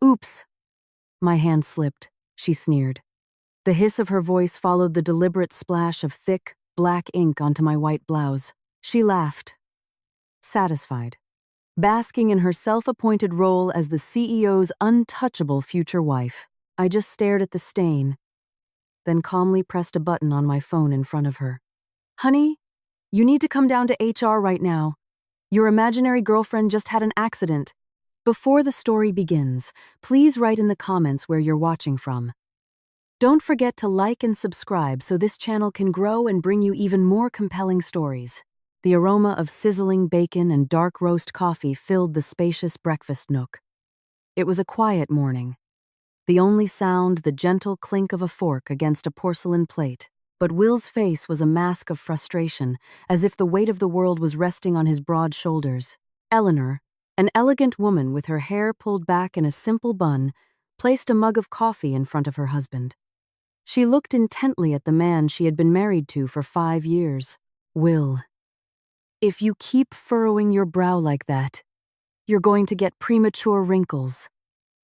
Oops. My hand slipped, she sneered. The hiss of her voice followed the deliberate splash of thick, black ink onto my white blouse. She laughed, satisfied, basking in her self-appointed role as the CEO's untouchable future wife. I just stared at the stain, then calmly pressed a button on my phone in front of her. Honey, you need to come down to HR right now. Your imaginary girlfriend just had an accident. Before the story begins, please write in the comments where you're watching from. Don't forget to like and subscribe so this channel can grow and bring you even more compelling stories. The aroma of sizzling bacon and dark roast coffee filled the spacious breakfast nook. It was a quiet morning. The only sound, the gentle clink of a fork against a porcelain plate. But Will's face was a mask of frustration, as if the weight of the world was resting on his broad shoulders. Eleanor, an elegant woman with her hair pulled back in a simple bun, placed a mug of coffee in front of her husband. She looked intently at the man she had been married to for 5 years. Will, if you keep furrowing your brow like that, you're going to get premature wrinkles.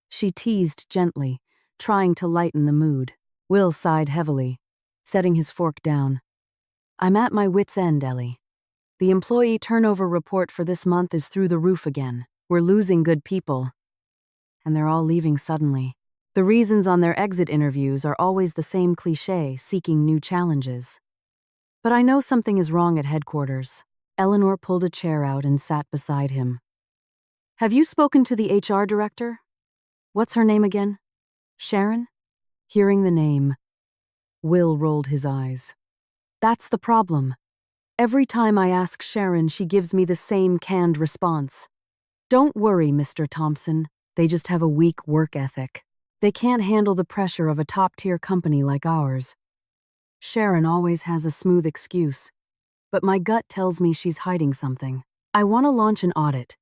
She teased gently, trying to lighten the mood. Will sighed heavily, setting his fork down. I'm at my wit's end, Ellie. The employee turnover report for this month is through the roof again. We're losing good people. And they're all leaving suddenly. The reasons on their exit interviews are always the same cliché, seeking new challenges. But I know something is wrong at headquarters. Eleanor pulled a chair out and sat beside him. Have you spoken to the HR director? What's her name again? Sharon? Hearing the name, Will rolled his eyes. That's the problem. Every time I ask Sharon, she gives me the same canned response. Don't worry, Mr. Thompson. They just have a weak work ethic. They can't handle the pressure of a top-tier company like ours. Sharon always has a smooth excuse, but my gut tells me she's hiding something. I want to launch an audit,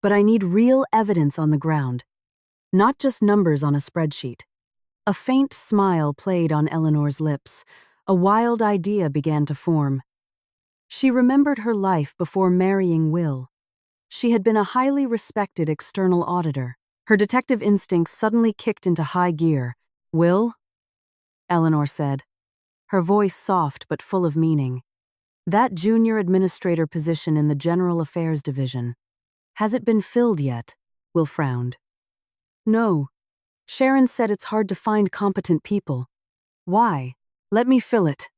but I need real evidence on the ground, not just numbers on a spreadsheet. A faint smile played on Eleanor's lips. A wild idea began to form. She remembered her life before marrying Will. She had been a highly respected external auditor. Her detective instincts suddenly kicked into high gear. Will? Eleanor said, her voice soft but full of meaning. That junior administrator position in the General Affairs Division. Has it been filled yet? Will frowned. No. Sharon said it's hard to find competent people. Why? Let me fill it,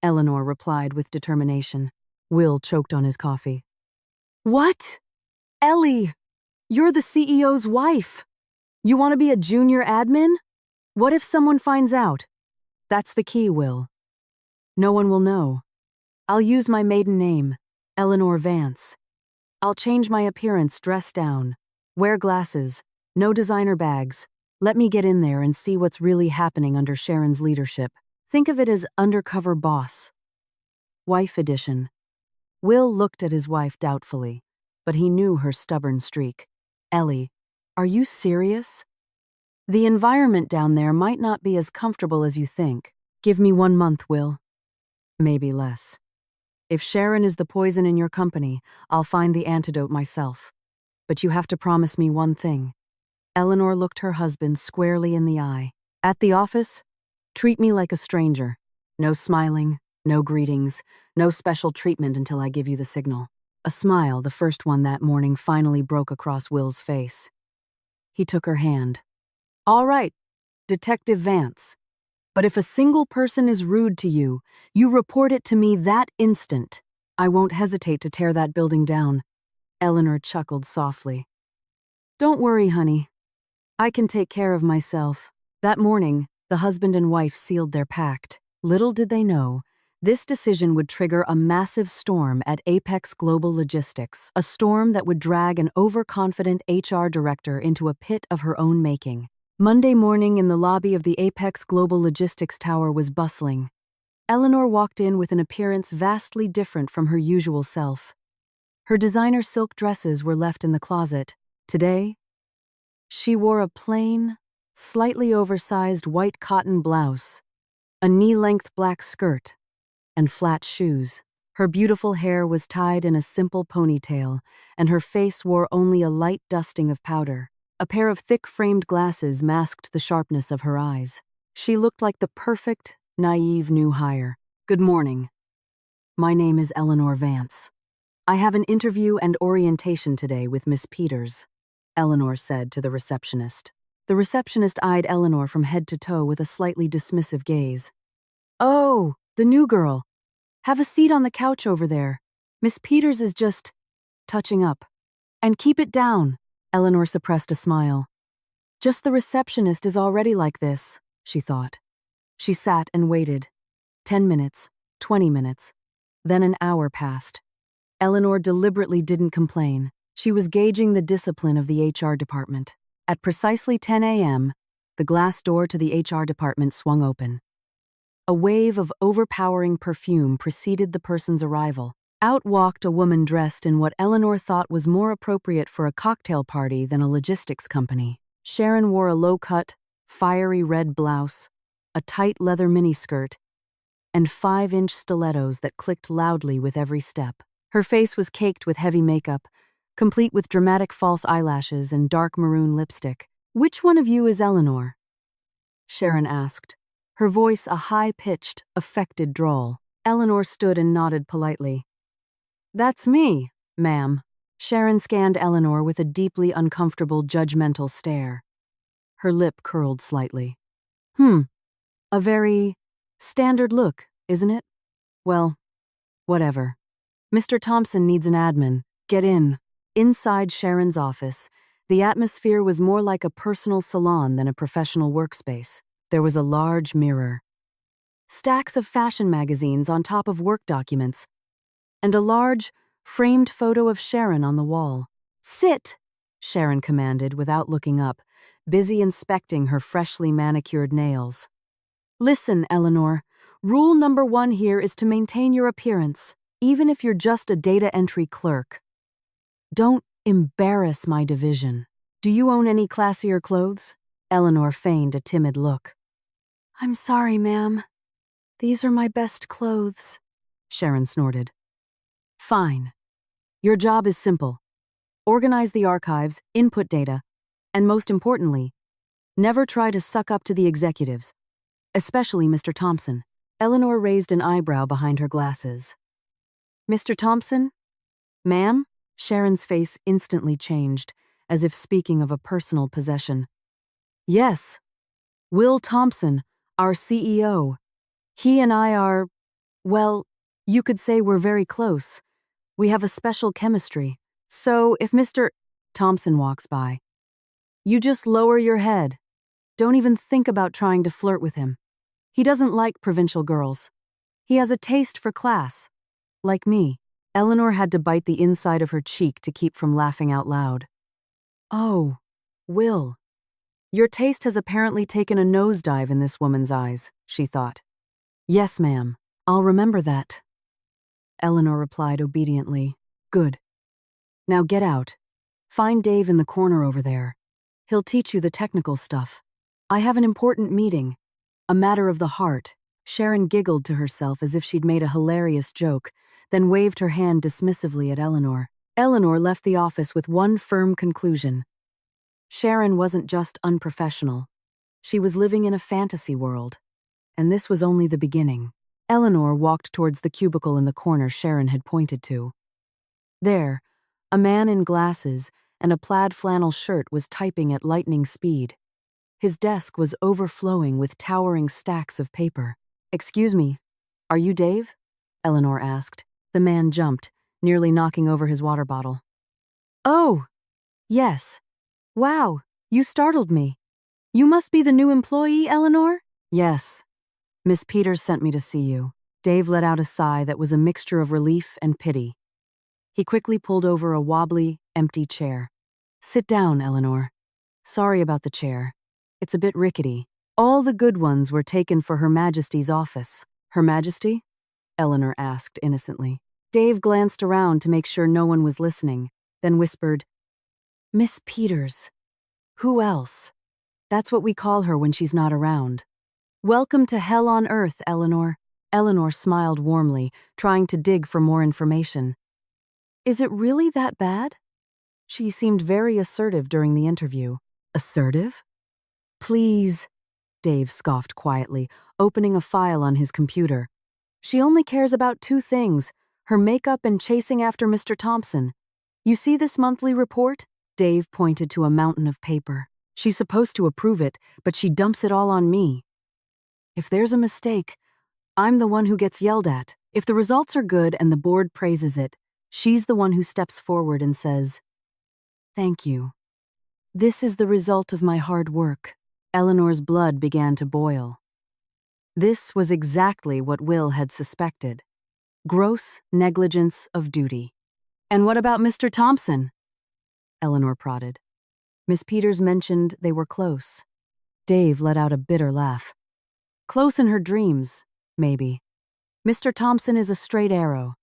Eleanor replied with determination. Will choked on his coffee. What? Ellie, you're the CEO's wife. You want to be a junior admin? What if someone finds out? That's the key, Will. No one will know. I'll use my maiden name, Eleanor Vance. I'll change my appearance, dress down, wear glasses, no designer bags. Let me get in there and see what's really happening under Sharon's leadership. Think of it as undercover boss. Wife edition. Will looked at his wife doubtfully, but he knew her stubborn streak. Ellie, are you serious? The environment down there might not be as comfortable as you think. Give me 1 month, Will. Maybe less. If Sharon is the poison in your company, I'll find the antidote myself. But you have to promise me one thing. Eleanor looked her husband squarely in the eye. At the office, treat me like a stranger. No smiling, no greetings, no special treatment until I give you the signal. A smile, the first one that morning, finally broke across Will's face. He took her hand. All right, Detective Vance. But if a single person is rude to you, you report it to me that instant. I won't hesitate to tear that building down. Eleanor chuckled softly. Don't worry, honey. I can take care of myself. That morning, the husband and wife sealed their pact. Little did they know, this decision would trigger a massive storm at Apex Global Logistics, a storm that would drag an overconfident HR director into a pit of her own making. Monday morning in the lobby of the Apex Global Logistics Tower was bustling. Eleanor walked in with an appearance vastly different from her usual self. Her designer silk dresses were left in the closet. Today, she wore a plain, slightly oversized white cotton blouse, a knee-length black skirt, and flat shoes. Her beautiful hair was tied in a simple ponytail, and her face wore only a light dusting of powder. A pair of thick-framed glasses masked the sharpness of her eyes. She looked like the perfect, naive new hire. "Good morning. My name is Eleanor Vance. I have an interview and orientation today with Miss Peters," Eleanor said to the receptionist. The receptionist eyed Eleanor from head to toe with a slightly dismissive gaze. "Oh, the new girl. Have a seat on the couch over there. Miss Peters is just touching up. And keep it down." Eleanor suppressed a smile. Just the receptionist is already like this, she thought. She sat and waited. 10 minutes, 20 minutes. Then an hour passed. Eleanor deliberately didn't complain. She was gauging the discipline of the HR department. At precisely 10 a.m., the glass door to the HR department swung open. A wave of overpowering perfume preceded the person's arrival. Out walked a woman dressed in what Eleanor thought was more appropriate for a cocktail party than a logistics company. Sharon wore a low-cut, fiery red blouse, a tight leather miniskirt, and 5-inch stilettos that clicked loudly with every step. Her face was caked with heavy makeup, complete with dramatic false eyelashes and dark maroon lipstick. "Which one of you is Eleanor?" Sharon asked, her voice a high-pitched, affected drawl. Eleanor stood and nodded politely. "That's me, ma'am." Sharon scanned Eleanor with a deeply uncomfortable, judgmental stare. Her lip curled slightly. A very standard look, isn't it? Well, whatever. Mr. Thompson needs an admin. Get in." Inside Sharon's office, the atmosphere was more like a personal salon than a professional workspace. There was a large mirror, stacks of fashion magazines on top of work documents, and a large, framed photo of Sharon on the wall. "Sit," Sharon commanded without looking up, busy inspecting her freshly manicured nails. "Listen, Eleanor, rule number 1 here is to maintain your appearance, even if you're just a data entry clerk. Don't embarrass my division. Do you own any classier clothes?" Eleanor feigned a timid look. "I'm sorry, ma'am. These are my best clothes," Sharon snorted. "Fine. Your job is simple. Organize the archives, input data, and most importantly, never try to suck up to the executives, especially Mr. Thompson." Eleanor raised an eyebrow behind her glasses. "Mr. Thompson? Ma'am?" Sharon's face instantly changed, as if speaking of a personal possession. "Yes. Will Thompson, our CEO. He and I are, well, you could say we're very close. We have a special chemistry. So if Mr. Thompson walks by, you just lower your head. Don't even think about trying to flirt with him. He doesn't like provincial girls. He has a taste for class. Like me." Eleanor had to bite the inside of her cheek to keep from laughing out loud. "Oh, Will. Your taste has apparently taken a nosedive in this woman's eyes," she thought. "Yes, ma'am. I'll remember that." Eleanor replied obediently. "Good. Now get out. Find Dave in the corner over there. He'll teach you the technical stuff. I have an important meeting. A matter of the heart." Sharon giggled to herself as if she'd made a hilarious joke, then waved her hand dismissively at Eleanor. Eleanor left the office with one firm conclusion. Sharon wasn't just unprofessional. She was living in a fantasy world. And this was only the beginning. Eleanor walked towards the cubicle in the corner Sharon had pointed to. There, a man in glasses and a plaid flannel shirt was typing at lightning speed. His desk was overflowing with towering stacks of paper. "Excuse me, are you Dave?" Eleanor asked. The man jumped, nearly knocking over his water bottle. "Oh, yes. Wow, you startled me. You must be the new employee, Eleanor?" "Yes. Miss Peters sent me to see you." Dave let out a sigh that was a mixture of relief and pity. He quickly pulled over a wobbly, empty chair. "Sit down, Eleanor. Sorry about the chair. It's a bit rickety. All the good ones were taken for Her Majesty's office." "Her Majesty?" Eleanor asked innocently. Dave glanced around to make sure no one was listening, then whispered, "Miss Peters. Who else? That's what we call her when she's not around." "Welcome to hell on earth, Eleanor." Eleanor smiled warmly, trying to dig for more information. "Is it really that bad?" She seemed very assertive during the interview. Assertive? Please, Dave scoffed quietly, opening a file on his computer. She only cares about two things, her makeup and chasing after Mr. Thompson. You see this monthly report? Dave pointed to a mountain of paper. She's supposed to approve it, but she dumps it all on me. If there's a mistake, I'm the one who gets yelled at. If the results are good and the board praises it, she's the one who steps forward and says, "Thank you. This is the result of my hard work." Eleanor's blood began to boil. This was exactly what Will had suspected. Gross negligence of duty. "And what about Mr. Thompson?" Eleanor prodded. Miss Peters mentioned they were close. Dave let out a bitter laugh. Close in her dreams, maybe. Mr. Thompson is a straight arrow.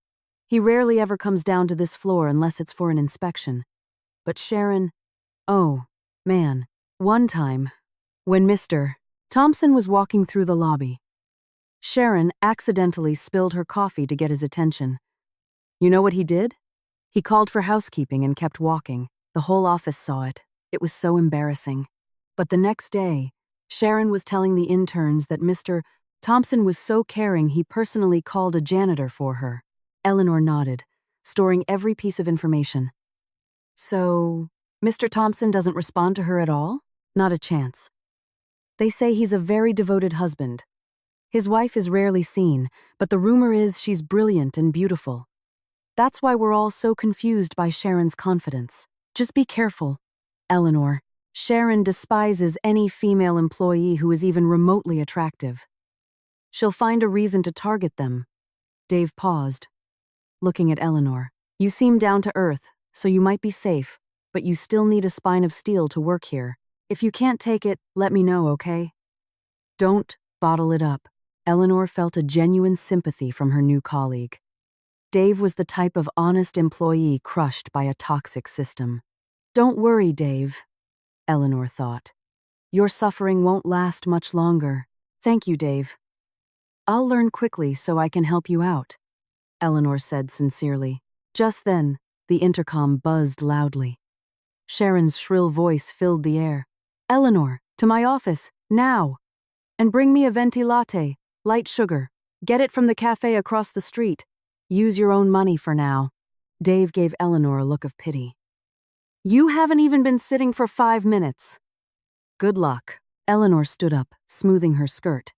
He rarely ever comes down to this floor unless it's for an inspection. But Sharon, oh, man, one time, when Mr. Thompson was walking through the lobby, Sharon accidentally spilled her coffee to get his attention. You know what he did? He called for housekeeping and kept walking. The whole office saw it. It was so embarrassing. But the next day, Sharon was telling the interns that Mr. Thompson was so caring he personally called a janitor for her. Eleanor nodded, storing every piece of information. So, Mr. Thompson doesn't respond to her at all? Not a chance. They say he's a very devoted husband. His wife is rarely seen, but the rumor is she's brilliant and beautiful. That's why we're all so confused by Sharon's confidence. Just be careful, Eleanor. Sharon despises any female employee who is even remotely attractive. She'll find a reason to target them. Dave paused, looking at Eleanor. You seem down to earth, so you might be safe, but you still need a spine of steel to work here. If you can't take it, let me know, okay? Don't bottle it up. Eleanor felt a genuine sympathy from her new colleague. Dave was the type of honest employee crushed by a toxic system. Don't worry, Dave, Eleanor thought. Your suffering won't last much longer. Thank you, Dave. I'll learn quickly so I can help you out, Eleanor said sincerely. Just then, the intercom buzzed loudly. Sharon's shrill voice filled the air. Eleanor, to my office, now! And bring me a venti latte, light sugar. Get it from the cafe across the street. Use your own money for now. Dave gave Eleanor a look of pity. You haven't even been sitting for 5 minutes. Good luck. Eleanor stood up, smoothing her skirt.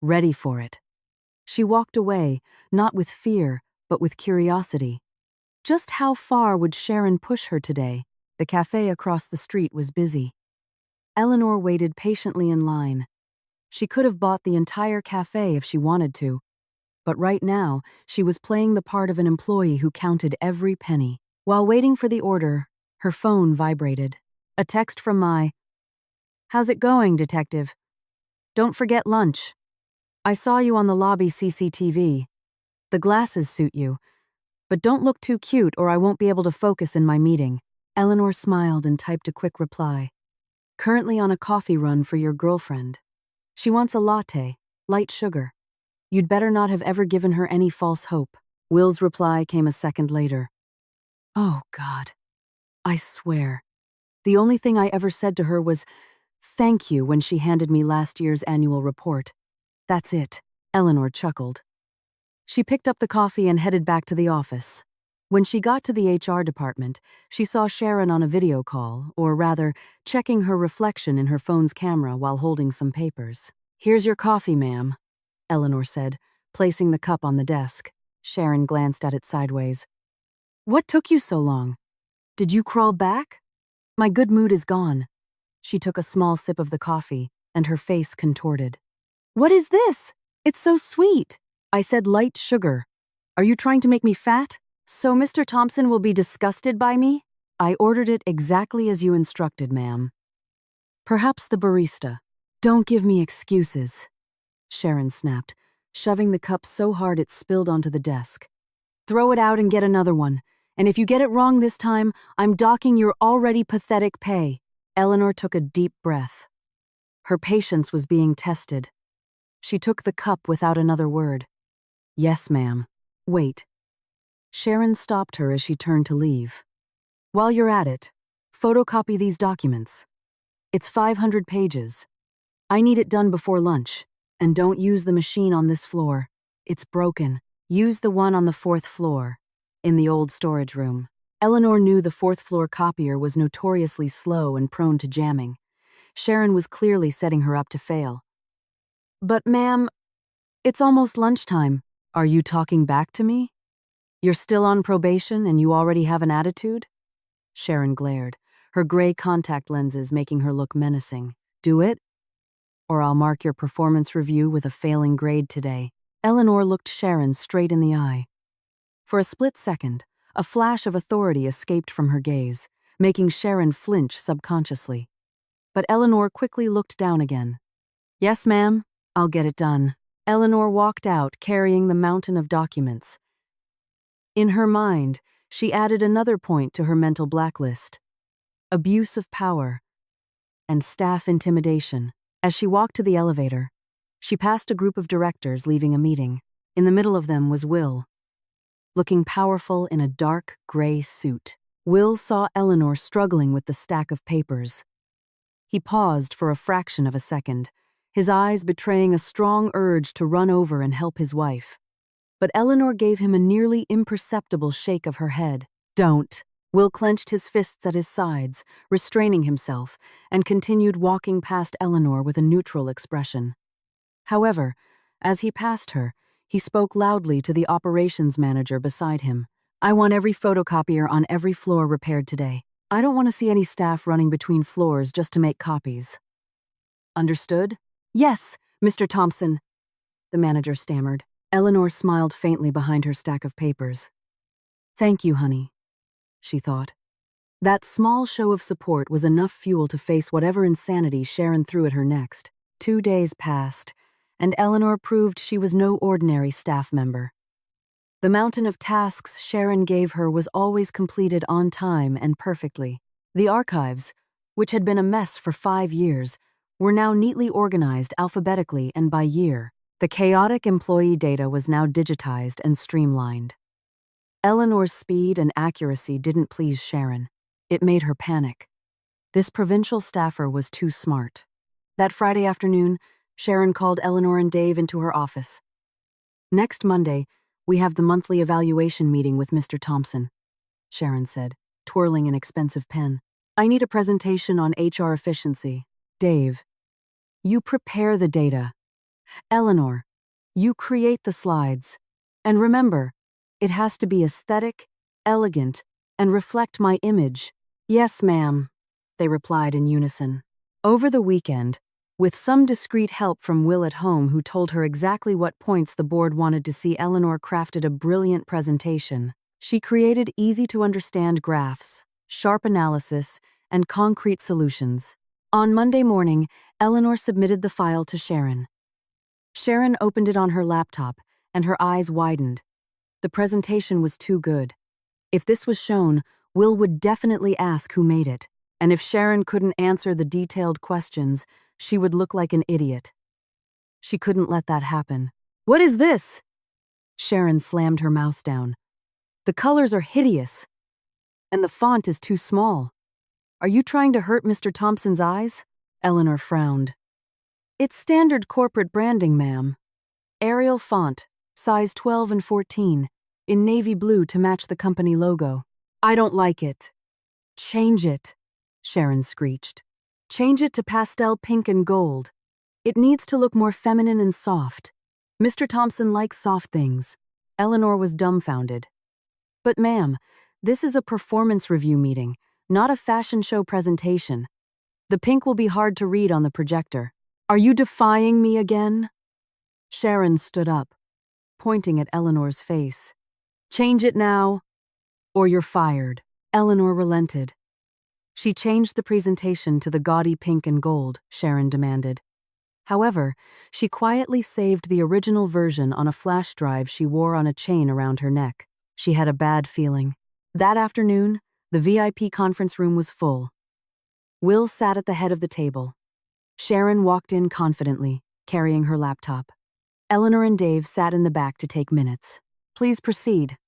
Ready for it. She walked away, not with fear, but with curiosity. Just how far would Sharon push her today? The cafe across the street was busy. Eleanor waited patiently in line. She could have bought the entire cafe if she wanted to, but right now, she was playing the part of an employee who counted every penny. While waiting for the order, her phone vibrated. A text from Mai. How's it going, detective? Don't forget lunch. I saw you on the lobby CCTV. The glasses suit you, but don't look too cute or I won't be able to focus in my meeting. Eleanor smiled and typed a quick reply. Currently on a coffee run for your girlfriend. She wants a latte, light sugar. You'd better not have ever given her any false hope. Will's reply came a second later. Oh, God. I swear. The only thing I ever said to her was, thank you when she handed me last year's annual report. That's it. Eleanor chuckled. She picked up the coffee and headed back to the office. When she got to the HR department, she saw Sharon on a video call, or rather, checking her reflection in her phone's camera while holding some papers. Here's your coffee, ma'am, Eleanor said, placing the cup on the desk. Sharon glanced at it sideways. What took you so long? Did you crawl back? My good mood is gone. She took a small sip of the coffee, and her face contorted. What is this? It's so sweet. I said light sugar. Are you trying to make me fat? So Mr. Thompson will be disgusted by me? I ordered it exactly as you instructed, ma'am. Perhaps the barista. Don't give me excuses, Sharon snapped, shoving the cup so hard it spilled onto the desk. Throw it out and get another one. And if you get it wrong this time, I'm docking your already pathetic pay. Eleanor took a deep breath. Her patience was being tested. She took the cup without another word. Yes, ma'am. Wait. Sharon stopped her as she turned to leave. While you're at it, photocopy these documents. It's 500 pages. I need it done before lunch. And don't use the machine on this floor. It's broken. Use the one on the 4th floor, in the old storage room. Eleanor knew the 4th floor copier was notoriously slow and prone to jamming. Sharon was clearly setting her up to fail. But ma'am, it's almost lunchtime. Are you talking back to me? You're still on probation and you already have an attitude? Sharon glared, her gray contact lenses making her look menacing. Do it, or I'll mark your performance review with a failing grade today. Eleanor looked Sharon straight in the eye. For a split second, a flash of authority escaped from her gaze, making Sharon flinch subconsciously. But Eleanor quickly looked down again. Yes, ma'am, I'll get it done. Eleanor walked out carrying the mountain of documents. In her mind, she added another point to her mental blacklist: abuse of power and staff intimidation. As she walked to the elevator, she passed a group of directors leaving a meeting. In the middle of them was Will, looking powerful in a dark gray suit. Will saw Eleanor struggling with the stack of papers. He paused for a fraction of a second, his eyes betraying a strong urge to run over and help his wife. But Eleanor gave him a nearly imperceptible shake of her head. Don't. Will clenched his fists at his sides, restraining himself, and continued walking past Eleanor with a neutral expression. However, as he passed her, he spoke loudly to the operations manager beside him. I want every photocopier on every floor repaired today. I don't want to see any staff running between floors just to make copies. Understood? Yes, Mr. Thompson, the manager stammered. Eleanor smiled faintly behind her stack of papers. Thank you, honey, she thought. That small show of support was enough fuel to face whatever insanity Sharon threw at her next. 2 days passed, and Eleanor proved she was no ordinary staff member. The mountain of tasks Sharon gave her was always completed on time and perfectly. The archives, which had been a mess for 5 years, were now neatly organized alphabetically and by year. The chaotic employee data was now digitized and streamlined. Eleanor's speed and accuracy didn't please Sharon. It made her panic. This provincial staffer was too smart. That Friday afternoon, Sharon called Eleanor and Dave into her office. Next Monday, we have the monthly evaluation meeting with Mr. Thompson, Sharon said, twirling an expensive pen. I need a presentation on HR efficiency. Dave, you prepare the data. Eleanor, you create the slides. And remember, it has to be aesthetic, elegant, and reflect my image. Yes, ma'am, they replied in unison. Over the weekend, with some discreet help from Will at home who told her exactly what points the board wanted to see, Eleanor crafted a brilliant presentation. She created easy-to-understand graphs, sharp analysis, and concrete solutions. On Monday morning, Eleanor submitted the file to Sharon. Sharon opened it on her laptop, and her eyes widened. The presentation was too good. If this was shown, Will would definitely ask who made it, and if Sharon couldn't answer the detailed questions, she would look like an idiot. She couldn't let that happen. What is this? Sharon slammed her mouse down. The colors are hideous, and the font is too small. Are you trying to hurt Mr. Thompson's eyes? Eleanor frowned. It's standard corporate branding, ma'am. Arial font, size 12 and 14, in navy blue to match the company logo. I don't like it. Change it, Sharon screeched. Change it to pastel pink and gold. It needs to look more feminine and soft. Mr. Thompson likes soft things. Eleanor was dumbfounded. But ma'am, this is a performance review meeting, not a fashion show presentation. The pink will be hard to read on the projector. Are you defying me again? Sharon stood up, pointing at Eleanor's face. Change it now, or you're fired. Eleanor relented. She changed the presentation to the gaudy pink and gold, Sharon demanded. However, she quietly saved the original version on a flash drive she wore on a chain around her neck. She had a bad feeling. That afternoon, the VIP conference room was full. Will sat at the head of the table. Sharon walked in confidently, carrying her laptop. Eleanor and Dave sat in the back to take minutes. Please proceed.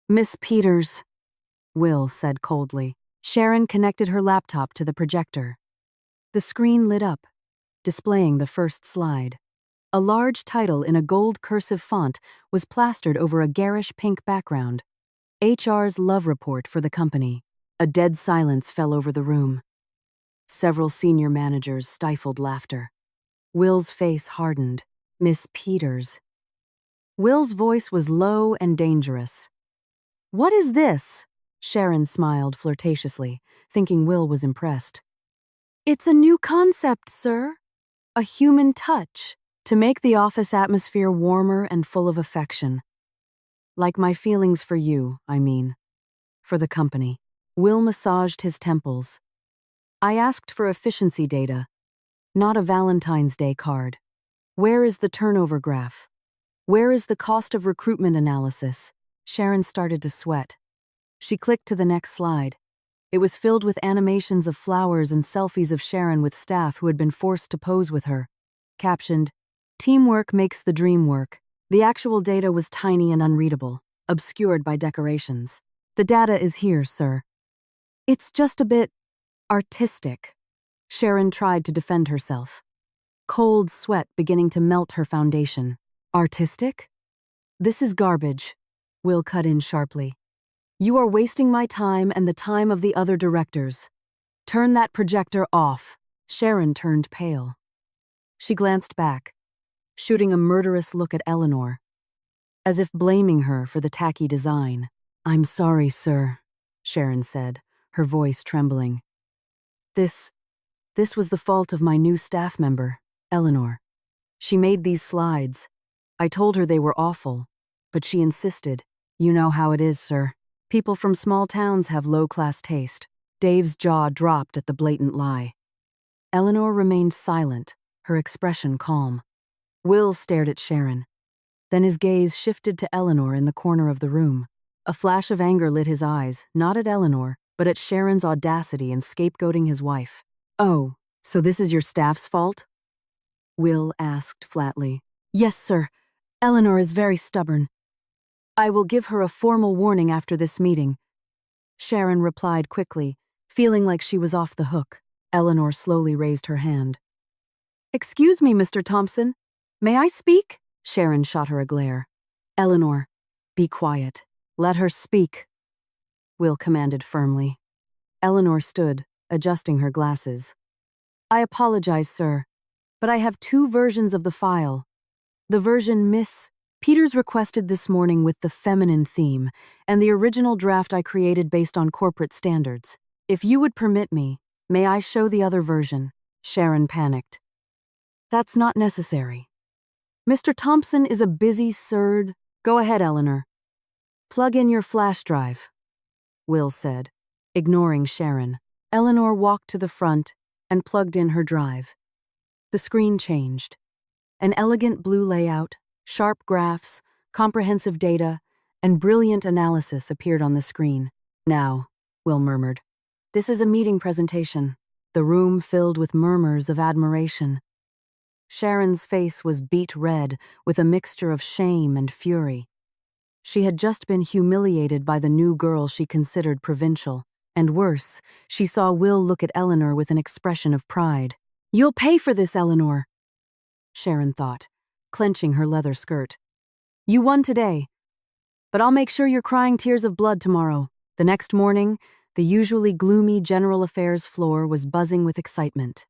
Miss Peters, Will said coldly. Sharon connected her laptop to the projector. The screen lit up, displaying the first slide. A large title in a gold cursive font was plastered over a garish pink background. HR's love report for the company. A dead silence fell over the room. Several senior managers stifled laughter. Will's face hardened. Miss Peters. Will's voice was low and dangerous. "What is this?" Sharon smiled flirtatiously, thinking Will was impressed. "It's a new concept, sir. A human touch, to make the office atmosphere warmer and full of affection. Like my feelings for you, I mean. For the company." Will massaged his temples. "I asked for efficiency data, not a Valentine's Day card. Where is the turnover graph? Where is the cost of recruitment analysis?" Sharon started to sweat. She clicked to the next slide. It was filled with animations of flowers and selfies of Sharon with staff who had been forced to pose with her. Captioned, "Teamwork makes the dream work." The actual data was tiny and unreadable, obscured by decorations. "The data is here, sir." "It's just a bit artistic." Sharon tried to defend herself. Cold sweat beginning to melt her foundation. "Artistic? This is garbage," Will cut in sharply. "You are wasting my time and the time of the other directors. Turn that projector off." Sharon turned pale. She glanced back, shooting a murderous look at Eleanor, as if blaming her for the tacky design. "I'm sorry, sir," Sharon said, her voice trembling. This was the fault of my new staff member, Eleanor. She made these slides. I told her they were awful, but she insisted. You know how it is, sir. People from small towns have low-class taste." Dave's jaw dropped at the blatant lie. Eleanor remained silent, her expression calm. Will stared at Sharon. Then his gaze shifted to Eleanor in the corner of the room. A flash of anger lit his eyes, not at Eleanor, but at Sharon's audacity in scapegoating his wife. "Oh, so this is your staff's fault?" Will asked flatly. "Yes, sir. Eleanor is very stubborn. I will give her a formal warning after this meeting." Sharon replied quickly, feeling like she was off the hook. Eleanor slowly raised her hand. "Excuse me, Mr. Thompson. May I speak?" Sharon shot her a glare. "Eleanor, be quiet. Let her speak," Will commanded firmly. Eleanor stood, adjusting her glasses. "I apologize, sir, but I have two versions of the file. The version Miss Peters requested this morning with the feminine theme, and the original draft I created based on corporate standards. If you would permit me, may I show the other version?" Sharon panicked. "That's not necessary. Mr. Thompson is a busy surd. Go ahead, Eleanor. Plug in your flash drive," Will said, ignoring Sharon. Eleanor walked to the front and plugged in her drive. The screen changed. An elegant blue layout, sharp graphs, comprehensive data, and brilliant analysis appeared on the screen. "Now," Will murmured, "this is a meeting presentation." The room filled with murmurs of admiration. Sharon's face was beet red with a mixture of shame and fury. She had just been humiliated by the new girl she considered provincial, and worse, she saw Will look at Eleanor with an expression of pride. "You'll pay for this, Eleanor," Sharon thought, clenching her leather skirt. "You won today, but I'll make sure you're crying tears of blood tomorrow." The next morning, the usually gloomy general affairs floor was buzzing with excitement.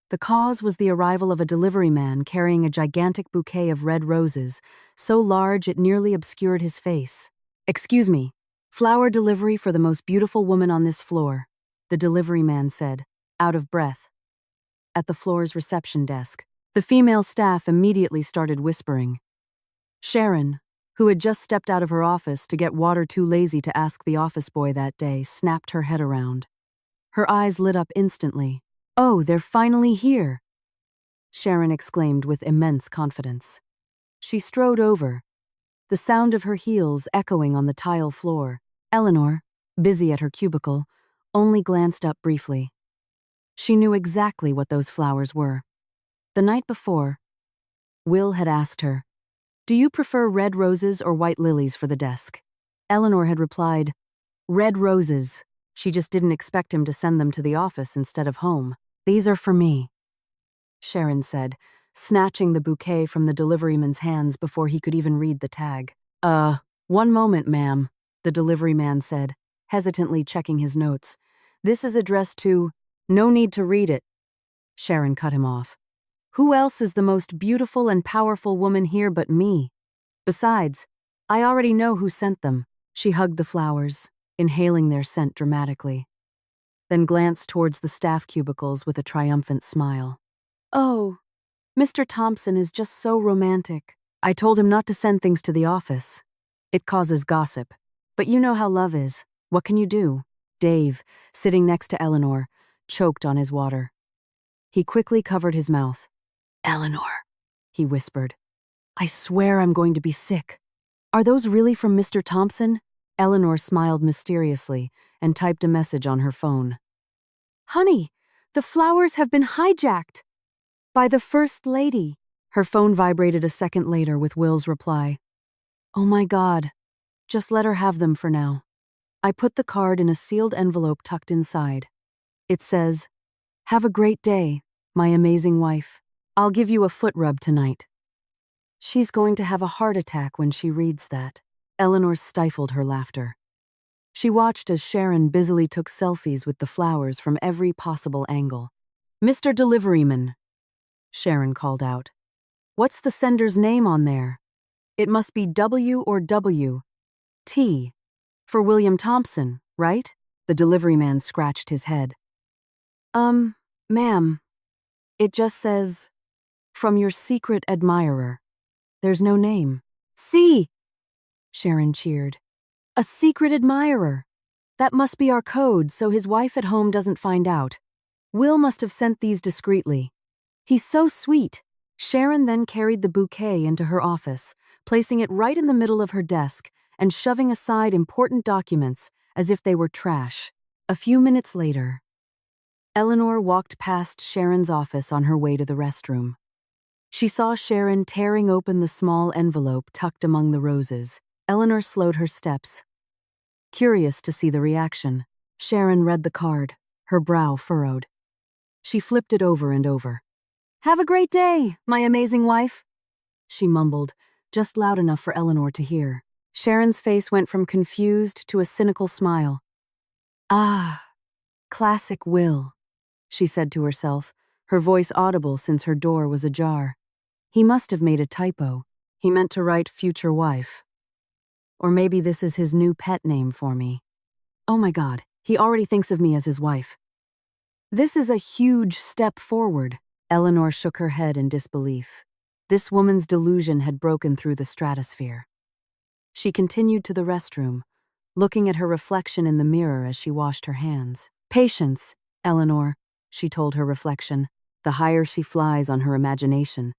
The cause was the arrival of a delivery man carrying a gigantic bouquet of red roses, so large it nearly obscured his face. "Excuse me, flower delivery for the most beautiful woman on this floor," the delivery man said, out of breath. At the floor's reception desk, the female staff immediately started whispering. Sharon, who had just stepped out of her office to get water too lazy to ask the office boy that day, snapped her head around. Her eyes lit up instantly. "Oh, they're finally here," Sharon exclaimed with immense confidence. She strode over, the sound of her heels echoing on the tile floor. Eleanor, busy at her cubicle, only glanced up briefly. She knew exactly what those flowers were. The night before, Will had asked her, "Do you prefer red roses or white lilies for the desk?" Eleanor had replied, "Red roses." She just didn't expect him to send them to the office instead of home. These are for me, Sharon said, snatching the bouquet from the deliveryman's hands before he could even read the tag. One moment, ma'am, the deliveryman said, hesitantly checking his notes. This is addressed to— No need to read it. Sharon cut him off. Who else is the most beautiful and powerful woman here but me? Besides, I already know who sent them. She hugged the flowers, inhaling their scent dramatically, then glanced towards the staff cubicles with a triumphant smile. Oh, Mr. Thompson is just so romantic. I told him not to send things to the office. It causes gossip. But you know how love is. What can you do? Dave, sitting next to Eleanor, choked on his water. He quickly covered his mouth. Eleanor, he whispered. I swear I'm going to be sick. Are those really from Mr. Thompson? Eleanor smiled mysteriously and typed a message on her phone. Honey, the flowers have been hijacked by the First Lady. Her phone vibrated a second later with Will's reply. Oh my God, just let her have them for now. I put the card in a sealed envelope tucked inside. It says, Have a great day, my amazing wife. I'll give you a foot rub tonight. She's going to have a heart attack when she reads that. Eleanor stifled her laughter. She watched as Sharon busily took selfies with the flowers from every possible angle. Mr. Deliveryman, Sharon called out. What's the sender's name on there? It must be W or W. T. For William Thompson, right? The deliveryman scratched his head. Ma'am. It just says, From your secret admirer. There's no name. See! Sharon cheered. A secret admirer. That must be our code so his wife at home doesn't find out. Will must have sent these discreetly. He's so sweet. Sharon then carried the bouquet into her office, placing it right in the middle of her desk and shoving aside important documents as if they were trash. A few minutes later, Eleanor walked past Sharon's office on her way to the restroom. She saw Sharon tearing open the small envelope tucked among the roses. Eleanor slowed her steps. Curious to see the reaction, Sharon read the card, her brow furrowed. She flipped it over and over. Have a great day, my amazing wife, she mumbled, just loud enough for Eleanor to hear. Sharon's face went from confused to a cynical smile. Ah, classic Will, she said to herself, her voice audible since her door was ajar. He must have made a typo. He meant to write future wife. Or maybe this is his new pet name for me. Oh my God, he already thinks of me as his wife. This is a huge step forward. Eleanor shook her head in disbelief. This woman's delusion had broken through the stratosphere. She continued to the restroom, looking at her reflection in the mirror as she washed her hands. Patience, Eleanor, she told her reflection. The higher she flies on her imagination,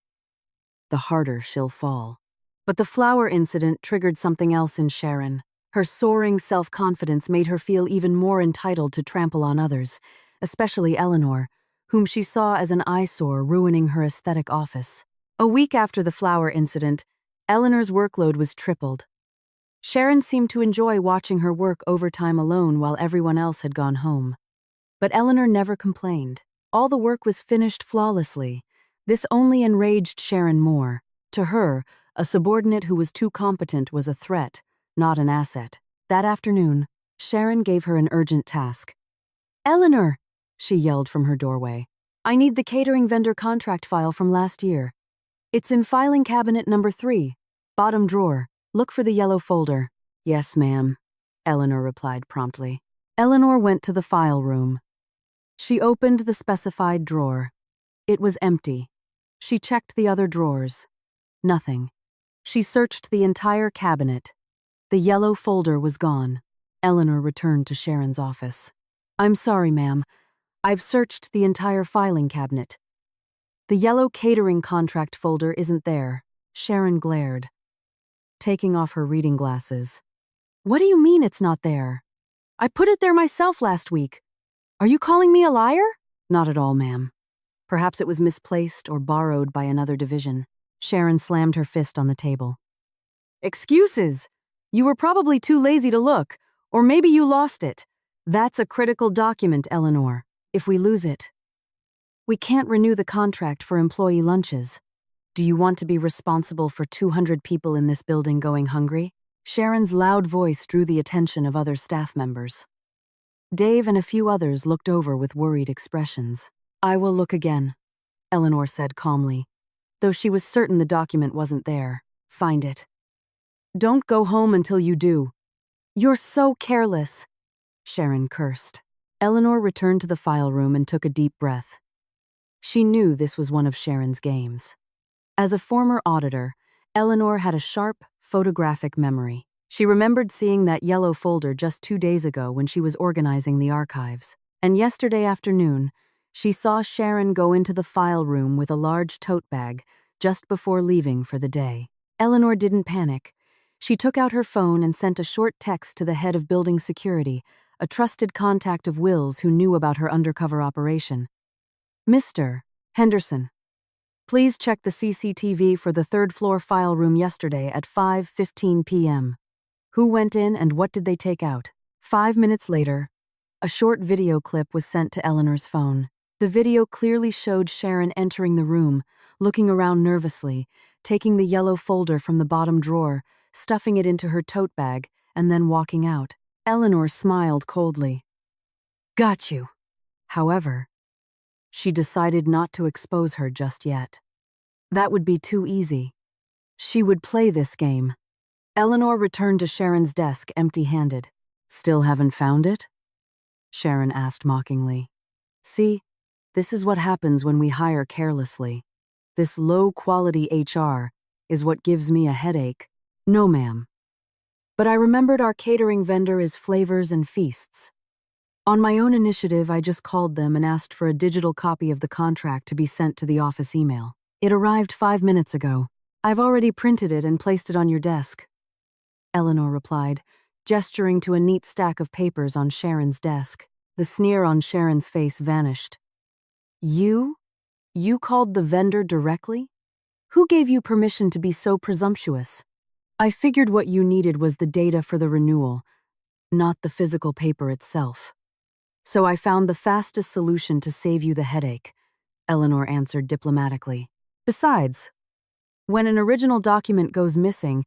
the harder she'll fall. But the flower incident triggered something else in Sharon. Her soaring self-confidence made her feel even more entitled to trample on others, especially Eleanor, whom she saw as an eyesore ruining her aesthetic office. A week after the flower incident, Eleanor's workload was tripled. Sharon seemed to enjoy watching her work overtime alone while everyone else had gone home. But Eleanor never complained. All the work was finished flawlessly. This only enraged Sharon more. To her, a subordinate who was too competent was a threat, not an asset. That afternoon, Sharon gave her an urgent task. Eleanor, she yelled from her doorway. I need the catering vendor contract file from last year. It's in filing cabinet number 3, bottom drawer. Look for the yellow folder. Yes, ma'am, Eleanor replied promptly. Eleanor went to the file room. She opened the specified drawer. It was empty. She checked the other drawers. Nothing. She searched the entire cabinet. The yellow folder was gone. Eleanor returned to Sharon's office. I'm sorry, ma'am. I've searched the entire filing cabinet. The yellow catering contract folder isn't there. Sharon glared, taking off her reading glasses. What do you mean it's not there? I put it there myself last week. Are you calling me a liar? Not at all, ma'am. Perhaps it was misplaced or borrowed by another division. Sharon slammed her fist on the table. Excuses! You were probably too lazy to look, or maybe you lost it. That's a critical document, Eleanor. If we lose it, We can't renew the contract for employee lunches. Do you want to be responsible for 200 people in this building going hungry? Sharon's loud voice drew the attention of other staff members. Dave and a few others looked over with worried expressions. I will look again, Eleanor said calmly, though she was certain the document wasn't there. Find it. Don't go home until you do. You're so careless, Sharon cursed. Eleanor returned to the file room and took a deep breath. She knew this was one of Sharon's games. As a former auditor, Eleanor had a sharp, photographic memory. She remembered seeing that yellow folder just 2 days ago when she was organizing the archives. And yesterday afternoon, she saw Sharon go into the file room with a large tote bag just before leaving for the day. Eleanor didn't panic. She took out her phone and sent a short text to the head of building security, a trusted contact of Will's who knew about her undercover operation. Mr. Henderson, please check the CCTV for the third-floor file room yesterday at 5:15 p.m. Who went in and what did they take out? 5 minutes later, a short video clip was sent to Eleanor's phone. The video clearly showed Sharon entering the room, looking around nervously, taking the yellow folder from the bottom drawer, stuffing it into her tote bag, and then walking out. Eleanor smiled coldly. Got you. However, she decided not to expose her just yet. That would be too easy. She would play this game. Eleanor returned to Sharon's desk empty-handed. Still haven't found it? Sharon asked mockingly. See, this is what happens when we hire carelessly. This low-quality HR is what gives me a headache. No, ma'am. But I remembered our catering vendor is Flavors and Feasts. On my own initiative, I just called them and asked for a digital copy of the contract to be sent to the office email. It arrived 5 minutes ago. I've already printed it and placed it on your desk, Eleanor replied, gesturing to a neat stack of papers on Sharon's desk. The sneer on Sharon's face vanished. You? You called the vendor directly? Who gave you permission to be so presumptuous? I figured what you needed was the data for the renewal, not the physical paper itself. So I found the fastest solution to save you the headache, Eleanor answered diplomatically. Besides, when an original document goes missing,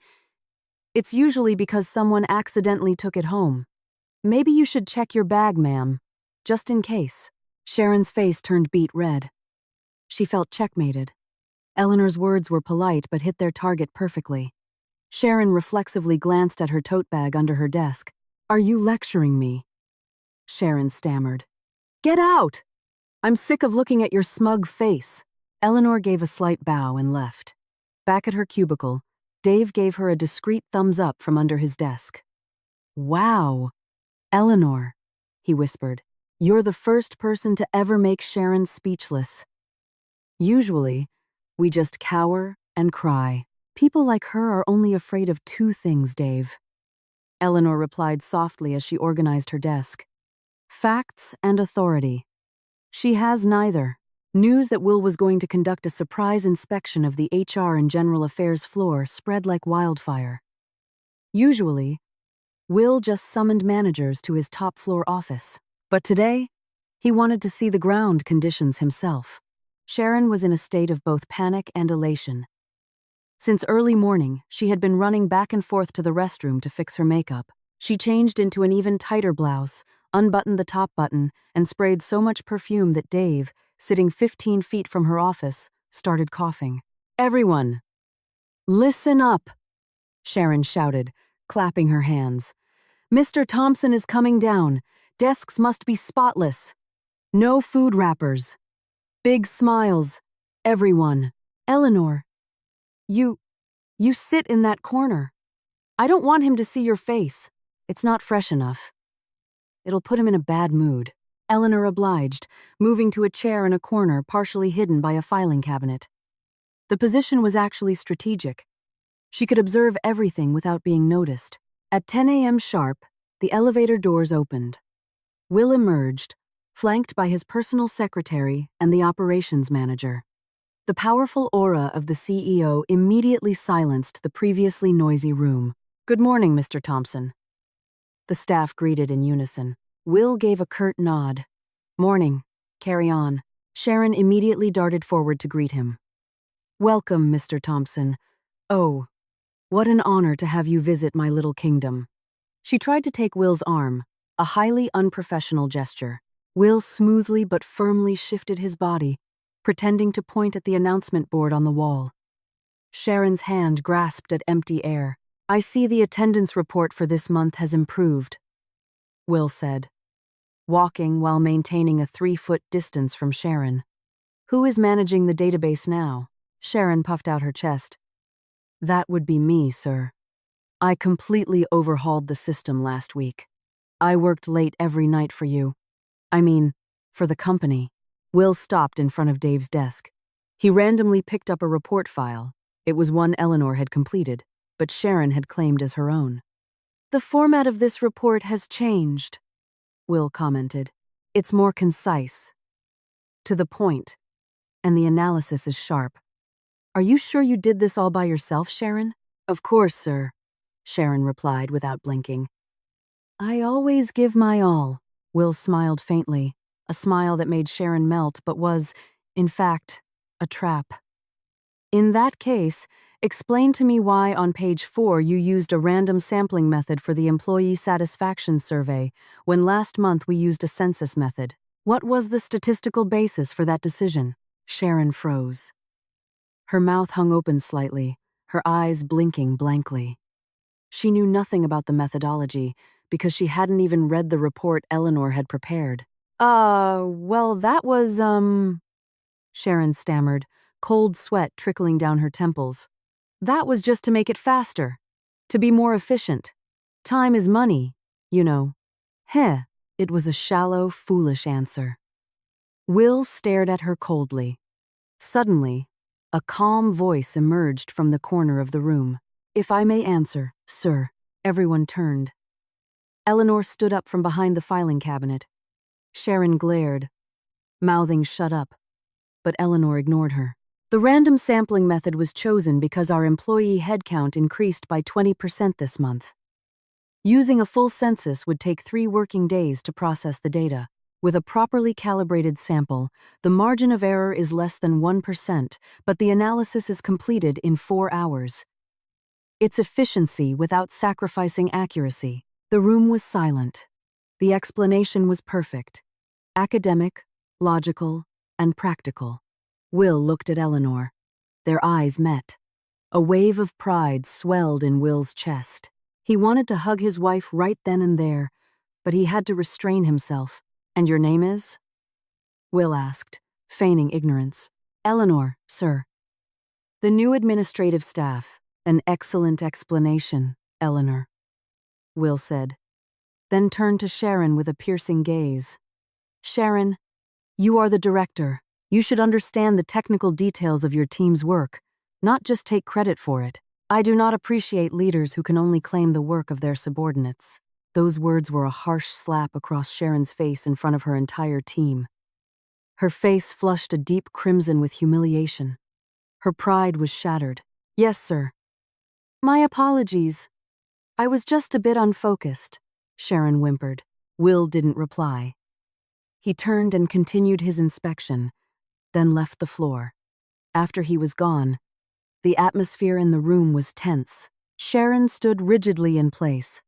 it's usually because someone accidentally took it home. Maybe you should check your bag, ma'am, just in case. Sharon's face turned beet red. She felt checkmated. Eleanor's words were polite but hit their target perfectly. Sharon reflexively glanced at her tote bag under her desk. Are you lecturing me? Sharon stammered. Get out! I'm sick of looking at your smug face. Eleanor gave a slight bow and left. Back at her cubicle, Dave gave her a discreet thumbs up from under his desk. Wow, Eleanor, he whispered. You're the first person to ever make Sharon speechless. Usually, we just cower and cry. People like her are only afraid of 2 things, Dave. Eleanor replied softly as she organized her desk. Facts and authority. She has neither. News that Will was going to conduct a surprise inspection of the HR and General Affairs floor spread like wildfire. Usually, Will just summoned managers to his top-floor office. But today, he wanted to see the ground conditions himself. Sharon was in a state of both panic and elation. Since early morning, she had been running back and forth to the restroom to fix her makeup. She changed into an even tighter blouse, unbuttoned the top button, and sprayed so much perfume that Dave, sitting 15 feet from her office, started coughing. Everyone, listen up, Sharon shouted, clapping her hands. Mr. Thompson is coming down. Desks must be spotless. No food wrappers. Big smiles. Everyone. Eleanor, you sit in that corner. I don't want him to see your face. It's not fresh enough. It'll put him in a bad mood. Eleanor obliged, moving to a chair in a corner partially hidden by a filing cabinet. The position was actually strategic. She could observe everything without being noticed. At 10 a.m. sharp, the elevator doors opened. Will emerged, flanked by his personal secretary and the operations manager. The powerful aura of the CEO immediately silenced the previously noisy room. Good morning, Mr. Thompson. The staff greeted in unison. Will gave a curt nod. Morning. Carry on. Sharon immediately darted forward to greet him. "Welcome, Mr. Thompson. Oh, what an honor to have you visit my little kingdom." She tried to take Will's arm, a highly unprofessional gesture. Will smoothly but firmly shifted his body, pretending to point at the announcement board on the wall. Sharon's hand grasped at empty air. "I see the attendance report for this month has improved," Will said, walking while maintaining a 3-foot distance from Sharon. "Who is managing the database now?" Sharon puffed out her chest. "That would be me, sir. I completely overhauled the system last week. I worked late every night for you. I mean, for the company." Will stopped in front of Dave's desk. He randomly picked up a report file. It was one Eleanor had completed, but Sharon had claimed as her own. "The format of this report has changed," Will commented. "It's more concise, to the point, and the analysis is sharp." "Are you sure you did this all by yourself, Sharon?" "Of course, sir," Sharon replied without blinking. "I always give my all." Will smiled faintly, a smile that made Sharon melt but was, in fact, a trap. "In that case, explain to me why on page 4 you used a random sampling method for the employee satisfaction survey when last month we used a census method. What was the statistical basis for that decision?" Sharon froze. Her mouth hung open slightly, her eyes blinking blankly. She knew nothing about the methodology because she hadn't even read the report Eleanor had prepared. Well, that was, Sharon stammered, cold sweat trickling down her temples. "That was just to make it faster, to be more efficient. Time is money, you know." Heh, it was a shallow, foolish answer. Will stared at her coldly. Suddenly, a calm voice emerged from the corner of the room. "If I may answer, sir." Everyone turned. Eleanor stood up from behind the filing cabinet. Sharon glared, mouthing "shut up," but Eleanor ignored her. "The random sampling method was chosen because our employee headcount increased by 20% this month. Using a full census would take 3 working days to process the data. With a properly calibrated sample, the margin of error is less than 1%, but the analysis is completed in 4 hours. It's efficiency without sacrificing accuracy." The room was silent. The explanation was perfect. Academic, logical, and practical. Will looked at Eleanor. Their eyes met. A wave of pride swelled in Will's chest. He wanted to hug his wife right then and there, but he had to restrain himself. "And your name is?" Will asked, feigning ignorance. "Eleanor, sir." "The new administrative staff. An excellent explanation, Eleanor," Will said, then turned to Sharon with a piercing gaze. "Sharon, you are the director. You should understand the technical details of your team's work, not just take credit for it. I do not appreciate leaders who can only claim the work of their subordinates." Those words were a harsh slap across Sharon's face in front of her entire team. Her face flushed a deep crimson with humiliation. Her pride was shattered. "Yes, sir." "My apologies. I was just a bit unfocused," Sharon whimpered. Will didn't reply. He turned and continued his inspection, then left the floor. After he was gone, the atmosphere in the room was tense. Sharon stood rigidly in place.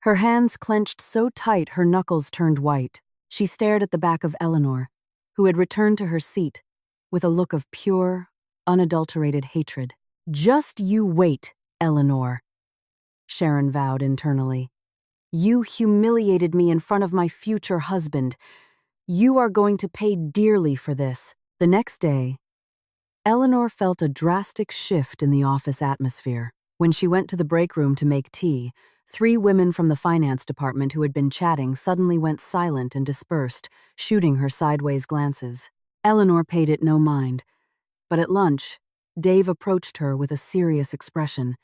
Her hands clenched so tight her knuckles turned white. She stared at the back of Eleanor, who had returned to her seat, with a look of pure, unadulterated hatred. "Just you wait, Eleanor," Sharon vowed internally. "You humiliated me in front of my future husband. You are going to pay dearly for this." The next day, Eleanor felt a drastic shift in the office atmosphere. When she went to the break room to make tea, 3 women from the finance department who had been chatting suddenly went silent and dispersed, shooting her sideways glances. Eleanor paid it no mind, but at lunch, Dave approached her with a serious expression,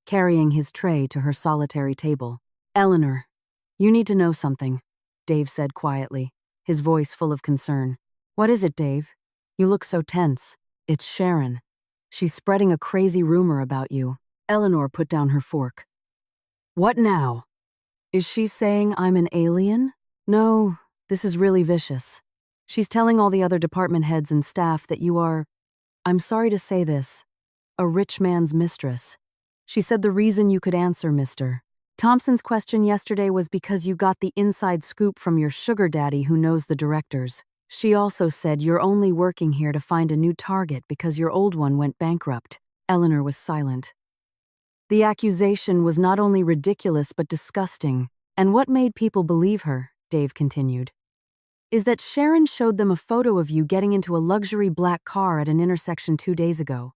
carrying his tray to her solitary table. "Eleanor, you need to know something," Dave said quietly, his voice full of concern. "What is it, Dave? You look so tense." "It's Sharon. She's spreading a crazy rumor about you." Eleanor put down her fork. "What now? Is she saying I'm an alien?" "No, this is really vicious. She's telling all the other department heads and staff that you are, I'm sorry to say this, a rich man's mistress. She said the reason you could answer, mister. Thompson's question yesterday was because you got the inside scoop from your sugar daddy who knows the directors. She also said you're only working here to find a new target because your old one went bankrupt. Eleanor was silent. The accusation was not only ridiculous but disgusting, and what made people believe her, Dave continued, is that Sharon showed them a photo of you getting into a luxury black car at an intersection 2 days ago.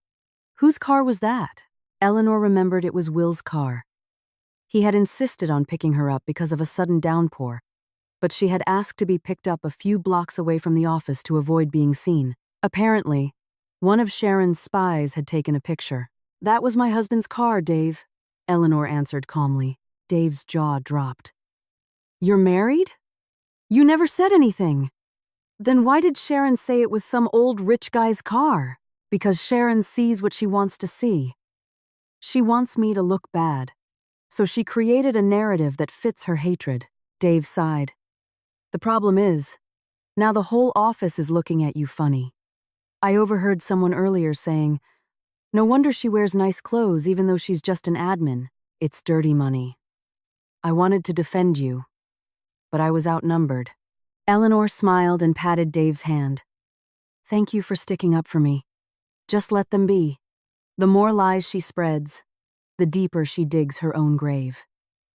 Whose car was that? Eleanor remembered it was Will's car. He had insisted on picking her up because of a sudden downpour, but she had asked to be picked up a few blocks away from the office to avoid being seen. Apparently, one of Sharon's spies had taken a picture. That was my husband's car, Dave, Eleanor answered calmly. Dave's jaw dropped. You're married? You never said anything. Then why did Sharon say it was some old rich guy's car? Because Sharon sees what she wants to see. She wants me to look bad. So she created a narrative that fits her hatred. Dave sighed. The problem is, now the whole office is looking at you funny. I overheard someone earlier saying, no wonder she wears nice clothes even though she's just an admin. It's dirty money. I wanted to defend you, but I was outnumbered. Eleanor smiled and patted Dave's hand. Thank you for sticking up for me. Just let them be. The more lies she spreads, the deeper she digs her own grave.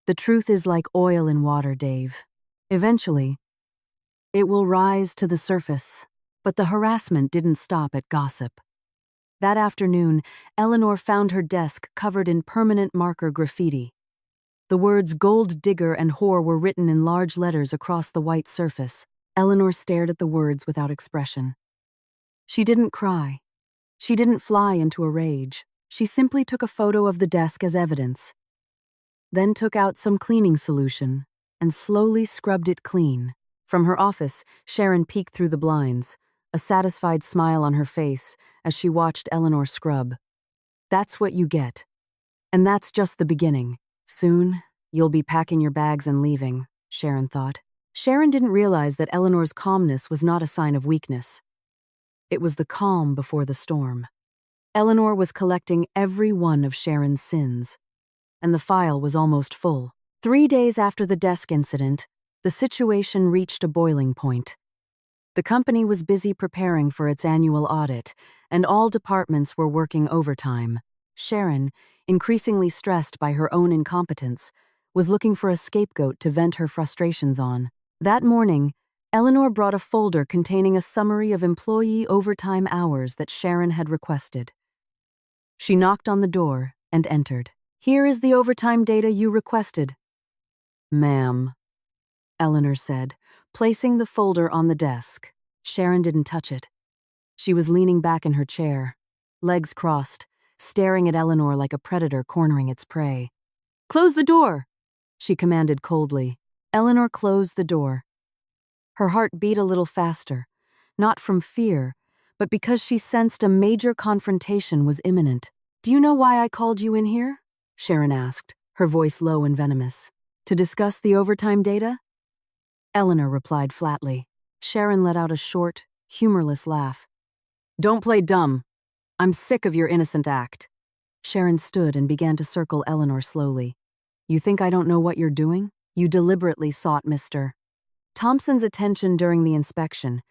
The truth is like oil in water, Dave. Eventually, it will rise to the surface. But the harassment didn't stop at gossip. That afternoon, Eleanor found her desk covered in permanent marker graffiti. The words gold digger and whore were written in large letters across the white surface. Eleanor stared at the words without expression. She didn't cry. She didn't fly into a rage. She simply took a photo of the desk as evidence, then took out some cleaning solution and slowly scrubbed it clean. From her office, Sharon peeked through the blinds, a satisfied smile on her face as she watched Eleanor scrub. That's what you get. And that's just the beginning. Soon, you'll be packing your bags and leaving, Sharon thought. Sharon didn't realize that Eleanor's calmness was not a sign of weakness. It was the calm before the storm. Eleanor was collecting every one of Sharon's sins, and the file was almost full. 3 days after the desk incident, the situation reached a boiling point. The company was busy preparing for its annual audit, and all departments were working overtime. Sharon, increasingly stressed by her own incompetence, was looking for a scapegoat to vent her frustrations on. That morning, Eleanor brought a folder containing a summary of employee overtime hours that Sharon had requested. She knocked on the door and entered. Here is the overtime data you requested. Ma'am, Eleanor said, placing the folder on the desk. Sharon didn't touch it. She was leaning back in her chair, legs crossed, staring at Eleanor like a predator cornering its prey. Close the door, she commanded coldly. Eleanor closed the door. Her heart beat a little faster, not from fear, but because she sensed a major confrontation was imminent. Do you know why I called you in here? Sharon asked, her voice low and venomous. To discuss the overtime data? Eleanor replied flatly. Sharon let out a short, humorless laugh. Don't play dumb. I'm sick of your innocent act. Sharon stood and began to circle Eleanor slowly. You think I don't know what you're doing? You deliberately sought Mr. Thompson's attention during the inspection.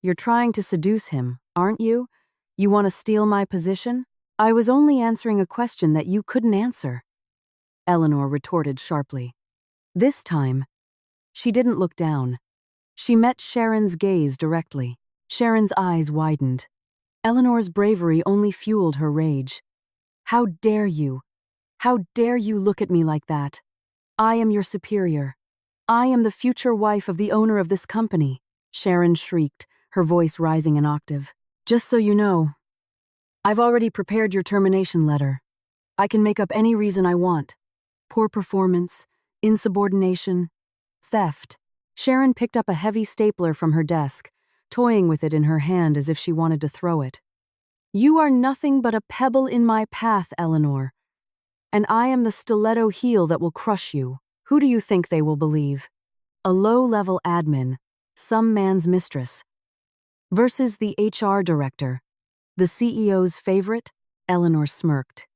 You're trying to seduce him, aren't you? You want to steal my position? I was only answering a question that you couldn't answer. Eleanor retorted sharply. This time, she didn't look down. She met Sharon's gaze directly. Sharon's eyes widened. Eleanor's bravery only fueled her rage. How dare you? How dare you look at me like that? I am your superior. I am the future wife of the owner of this company. Sharon shrieked, her voice rising an octave. Just so you know, I've already prepared your termination letter. I can make up any reason I want. Poor performance, insubordination, theft. Sharon picked up a heavy stapler from her desk, toying with it in her hand as if she wanted to throw it. You are nothing but a pebble in my path, Eleanor, and I am the stiletto heel that will crush you. Who do you think they will believe? A low-level admin, some man's mistress, versus the HR director, the CEO's favorite. Eleanor smirked.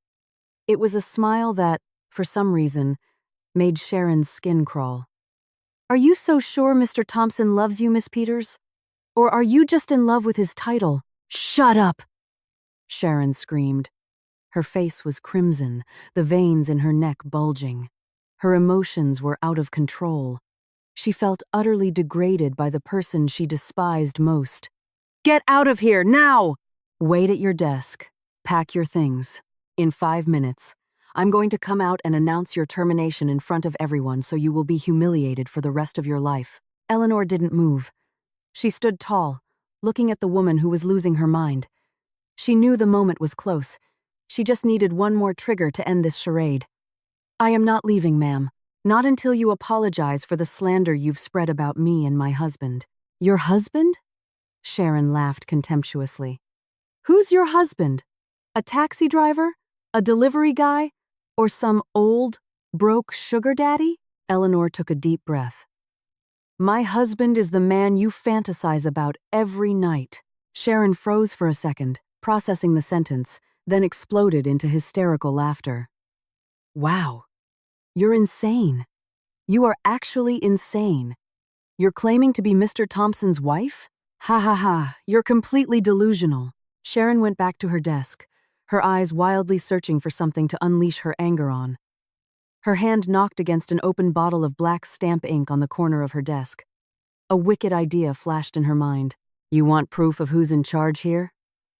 It was a smile that, for some reason, made Sharon's skin crawl. Are you so sure Mr. Thompson loves you, Miss Peters? Or are you just in love with his title? Shut up! Sharon screamed. Her face was crimson, the veins in her neck bulging. Her emotions were out of control. She felt utterly degraded by the person she despised most. Get out of here, now! Wait at your desk. Pack your things. In 5 minutes, I'm going to come out and announce your termination in front of everyone so you will be humiliated for the rest of your life. Eleanor didn't move. She stood tall, looking at the woman who was losing her mind. She knew the moment was close. She just needed one more trigger to end this charade. I am not leaving, ma'am. Not until you apologize for the slander you've spread about me and my husband. Your husband? Sharon laughed contemptuously. Who's your husband? A taxi driver? A delivery guy? Or some old, broke sugar daddy? Eleanor took a deep breath. My husband is the man you fantasize about every night. Sharon froze for a second, processing the sentence, then exploded into hysterical laughter. Wow. You're insane. You are actually insane. You're claiming to be Mr. Thompson's wife? Ha ha ha, you're completely delusional. Sharon went back to her desk, her eyes wildly searching for something to unleash her anger on. Her hand knocked against an open bottle of black stamp ink on the corner of her desk. A wicked idea flashed in her mind. You want proof of who's in charge here?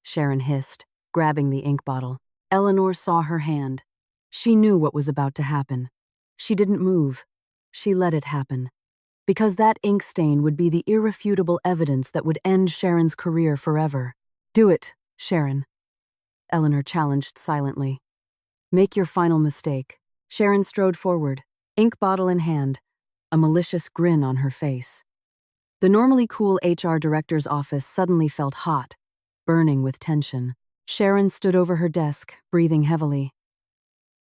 Sharon hissed, grabbing the ink bottle. Eleanor saw her hand. She knew what was about to happen. She didn't move. She let it happen. Because that ink stain would be the irrefutable evidence that would end Sharon's career forever. Do it, Sharon. Eleanor challenged silently. Make your final mistake. Sharon strode forward, ink bottle in hand, a malicious grin on her face. The normally cool HR director's office suddenly felt hot, burning with tension. Sharon stood over her desk, breathing heavily.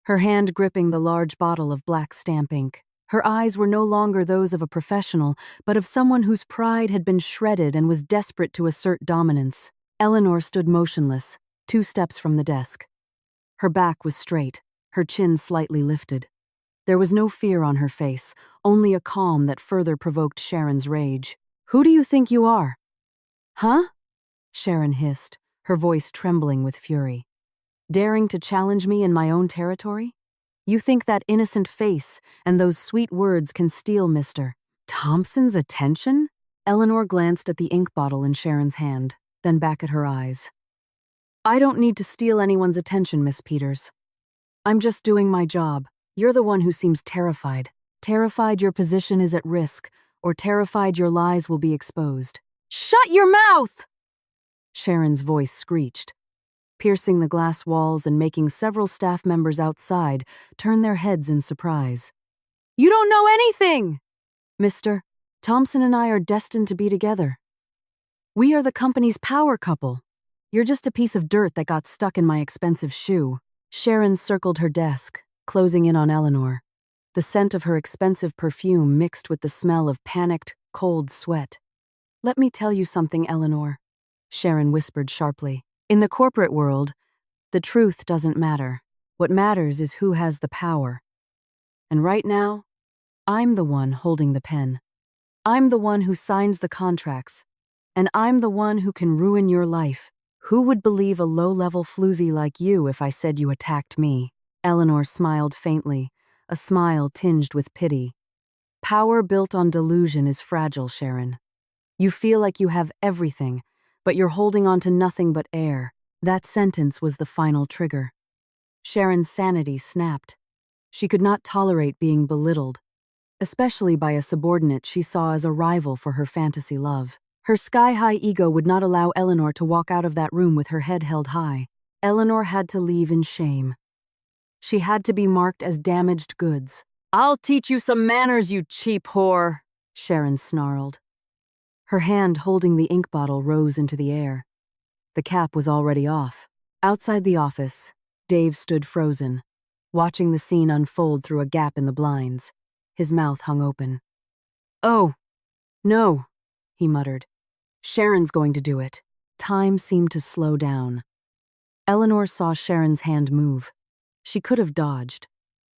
Her hand gripping the large bottle of black stamp ink. Her eyes were no longer those of a professional, but of someone whose pride had been shredded and was desperate to assert dominance. Eleanor stood motionless, 2 steps from the desk. Her back was straight, her chin slightly lifted. There was no fear on her face, only a calm that further provoked Sharon's rage. Who do you think you are? Huh? Sharon hissed, her voice trembling with fury. Daring to challenge me in my own territory? You think that innocent face and those sweet words can steal Mr. Thompson's attention? Eleanor glanced at the ink bottle in Sharon's hand, then back at her eyes. I don't need to steal anyone's attention, Miss Peters. I'm just doing my job. You're the one who seems terrified. Terrified your position is at risk, or terrified your lies will be exposed. Shut your mouth! Sharon's voice screeched, piercing the glass walls and making several staff members outside turn their heads in surprise. You don't know anything! Mr. Thompson and I are destined to be together. We are the company's power couple. You're just a piece of dirt that got stuck in my expensive shoe. Sharon circled her desk, closing in on Eleanor. The scent of her expensive perfume mixed with the smell of panicked, cold sweat. Let me tell you something, Eleanor, Sharon whispered sharply. In the corporate world, the truth doesn't matter. What matters is who has the power. And right now, I'm the one holding the pen. I'm the one who signs the contracts. And I'm the one who can ruin your life. Who would believe a low-level floozy like you if I said you attacked me? Eleanor smiled faintly, a smile tinged with pity. Power built on delusion is fragile, Sharon. You feel like you have everything, but you're holding on to nothing but air. That sentence was the final trigger. Sharon's sanity snapped. She could not tolerate being belittled, especially by a subordinate she saw as a rival for her fantasy love. Her sky-high ego would not allow Eleanor to walk out of that room with her head held high. Eleanor had to leave in shame. She had to be marked as damaged goods. I'll teach you some manners, you cheap whore, Sharon snarled. Her hand holding the ink bottle rose into the air. The cap was already off. Outside the office, Dave stood frozen, watching the scene unfold through a gap in the blinds. His mouth hung open. Oh, no, he muttered. Sharon's going to do it. Time seemed to slow down. Eleanor saw Sharon's hand move. She could have dodged.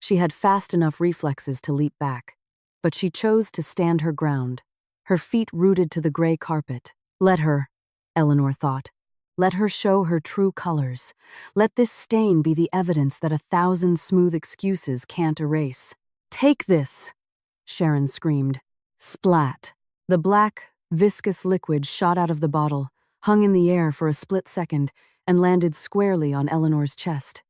She had fast enough reflexes to leap back. But she chose to stand her ground, her feet rooted to the gray carpet. Let her, Eleanor thought. Let her show her true colors. Let this stain be the evidence that 1,000 smooth excuses can't erase. Take this, Sharon screamed. Splat. The black, viscous liquid shot out of the bottle, hung in the air for a split second, and landed squarely on Eleanor's chest.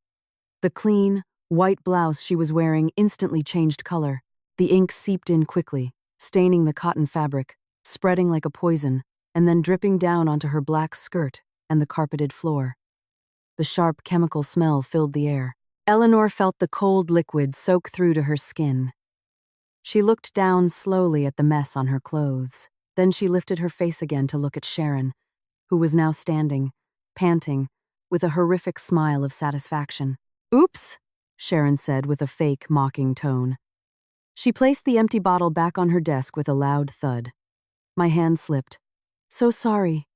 The clean, white blouse she was wearing instantly changed color. The ink seeped in quickly, staining the cotton fabric, spreading like a poison, and then dripping down onto her black skirt and the carpeted floor. The sharp chemical smell filled the air. Eleanor felt the cold liquid soak through to her skin. She looked down slowly at the mess on her clothes. Then she lifted her face again to look at Sharon, who was now standing, panting, with a horrific smile of satisfaction. "Oops," Sharon said with a fake, mocking tone. She placed the empty bottle back on her desk with a loud thud. My hand slipped. "So sorry.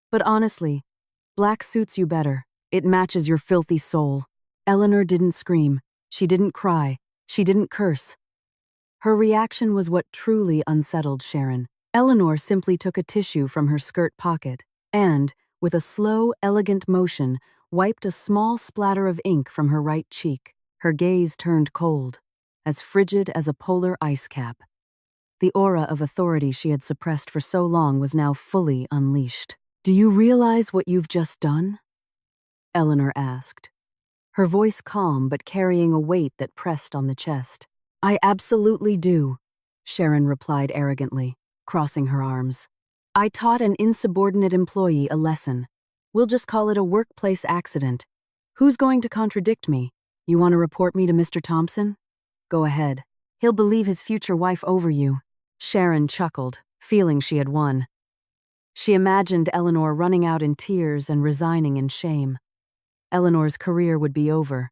But honestly, black suits you better. It matches your filthy soul." Eleanor didn't scream. She didn't cry. She didn't curse. Her reaction was what truly unsettled Sharon. Eleanor simply took a tissue from her skirt pocket and, with a slow, elegant motion, wiped a small splatter of ink from her right cheek. Her gaze turned cold, as frigid as a polar ice cap. The aura of authority she had suppressed for so long was now fully unleashed. "Do you realize what you've just done?" Eleanor asked, her voice calm but carrying a weight that pressed on the chest. "I absolutely do," Sharon replied arrogantly, crossing her arms. "I taught an insubordinate employee a lesson. We'll just call it a workplace accident. Who's going to contradict me? You want to report me to Mr. Thompson? Go ahead. He'll believe his future wife over you." Sharon chuckled, feeling she had won. She imagined Eleanor running out in tears and resigning in shame. Eleanor's career would be over,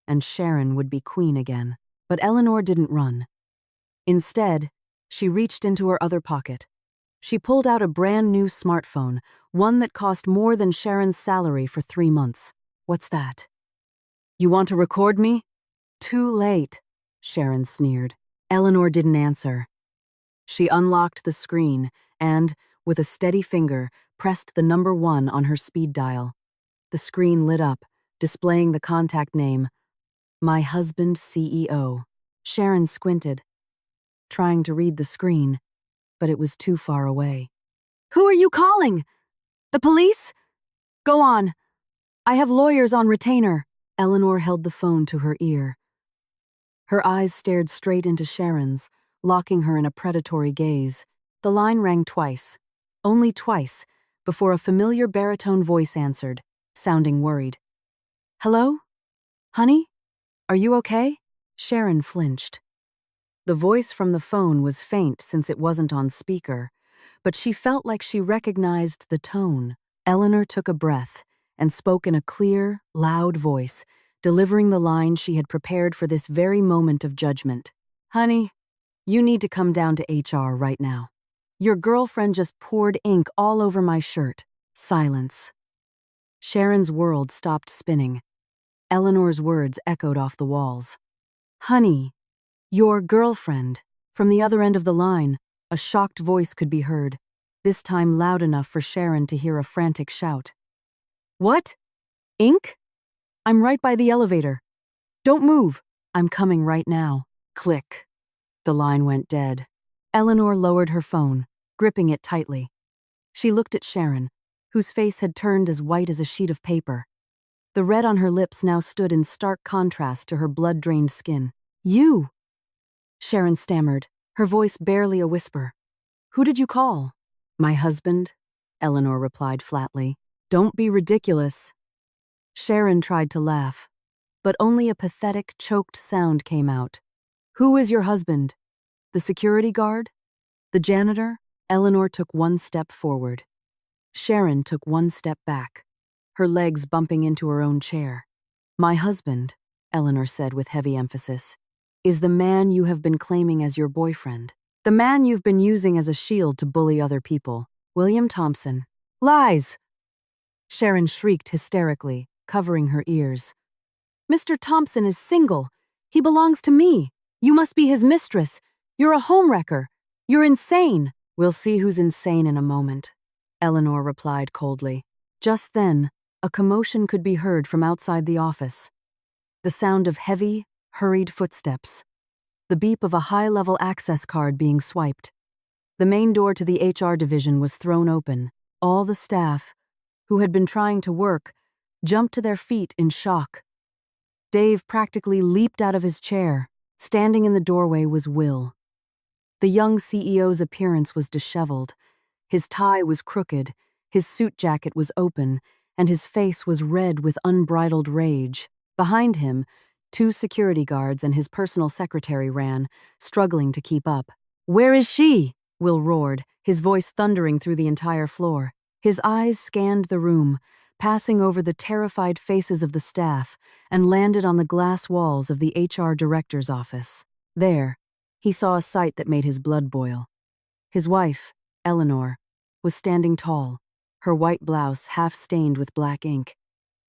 and Sharon would be queen again. But Eleanor didn't run. Instead, she reached into her other pocket. She pulled out a brand new smartphone, one that cost more than Sharon's salary for 3 months. "What's that?" "You want to record me?" "Too late," Sharon sneered. Eleanor didn't answer. She unlocked the screen and, with a steady finger, pressed the number 1 on her speed dial. The screen lit up, displaying the contact name, "My husband, CEO." Sharon squinted, trying to read the screen, but it was too far away. "Who are you calling? The police? Go on. I have lawyers on retainer." Eleanor held the phone to her ear. Her eyes stared straight into Sharon's, locking her in a predatory gaze. The line rang twice, only twice, before a familiar baritone voice answered, sounding worried. "Hello? Honey? Are you okay?" Sharon flinched. The voice from the phone was faint since it wasn't on speaker, but she felt like she recognized the tone. Eleanor took a breath and spoke in a clear, loud voice, delivering the line she had prepared for this very moment of judgment. "Honey, you need to come down to HR right now. Your girlfriend just poured ink all over my shirt." Silence. Sharon's world stopped spinning. Eleanor's words echoed off the walls. "Honey, your girlfriend." From the other end of the line, a shocked voice could be heard, this time loud enough for Sharon to hear a frantic shout. "What? Ink? I'm right by the elevator. Don't move. I'm coming right now." Click. The line went dead. Eleanor lowered her phone, gripping it tightly. She looked at Sharon, whose face had turned as white as a sheet of paper. The red on her lips now stood in stark contrast to her blood-drained skin. "You!" Sharon stammered, her voice barely a whisper. "Who did you call?" "My husband," Eleanor replied flatly. "Don't be ridiculous." Sharon tried to laugh, but only a pathetic, choked sound came out. "Who is your husband? The security guard? The janitor?" Eleanor took one step forward. Sharon took one step back, her legs bumping into her own chair. "My husband," Eleanor said with heavy emphasis, "is the man you have been claiming as your boyfriend. The man you've been using as a shield to bully other people. William Thompson. Lies! Sharon shrieked hysterically, covering her ears. Mr. Thompson is single. He belongs to me. You must be his mistress. You're a homewrecker. You're insane. We'll see who's insane in a moment, Eleanor replied coldly. Just then, a commotion could be heard from outside the office. The sound of heavy, hurried footsteps. The beep of a high-level access card being swiped. The main door to the HR division was thrown open. All the staff, who had been trying to work, jumped to their feet in shock. Dave practically leaped out of his chair. Standing in the doorway was Will. The young CEO's appearance was disheveled. His tie was crooked, his suit jacket was open, and his face was red with unbridled rage. Behind him, 2 security guards and his personal secretary ran, struggling to keep up. "Where is she?" Will roared, his voice thundering through the entire floor. His eyes scanned the room, passing over the terrified faces of the staff, and landed on the glass walls of the HR director's office. There, he saw a sight that made his blood boil. His wife, Eleanor, was standing tall, her white blouse half stained with black ink.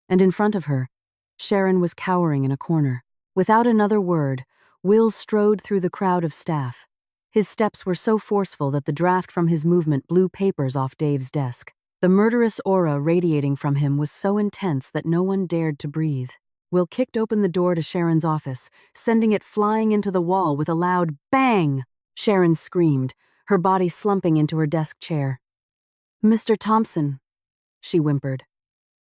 And in front of her, Sharon was cowering in a corner. Without another word, Will strode through the crowd of staff. His steps were so forceful that the draft from his movement blew papers off Dave's desk. The murderous aura radiating from him was so intense that no one dared to breathe. Will kicked open the door to Sharon's office, sending it flying into the wall with a loud bang. Sharon screamed, her body slumping into her desk chair. "Mr. Thompson," she whimpered.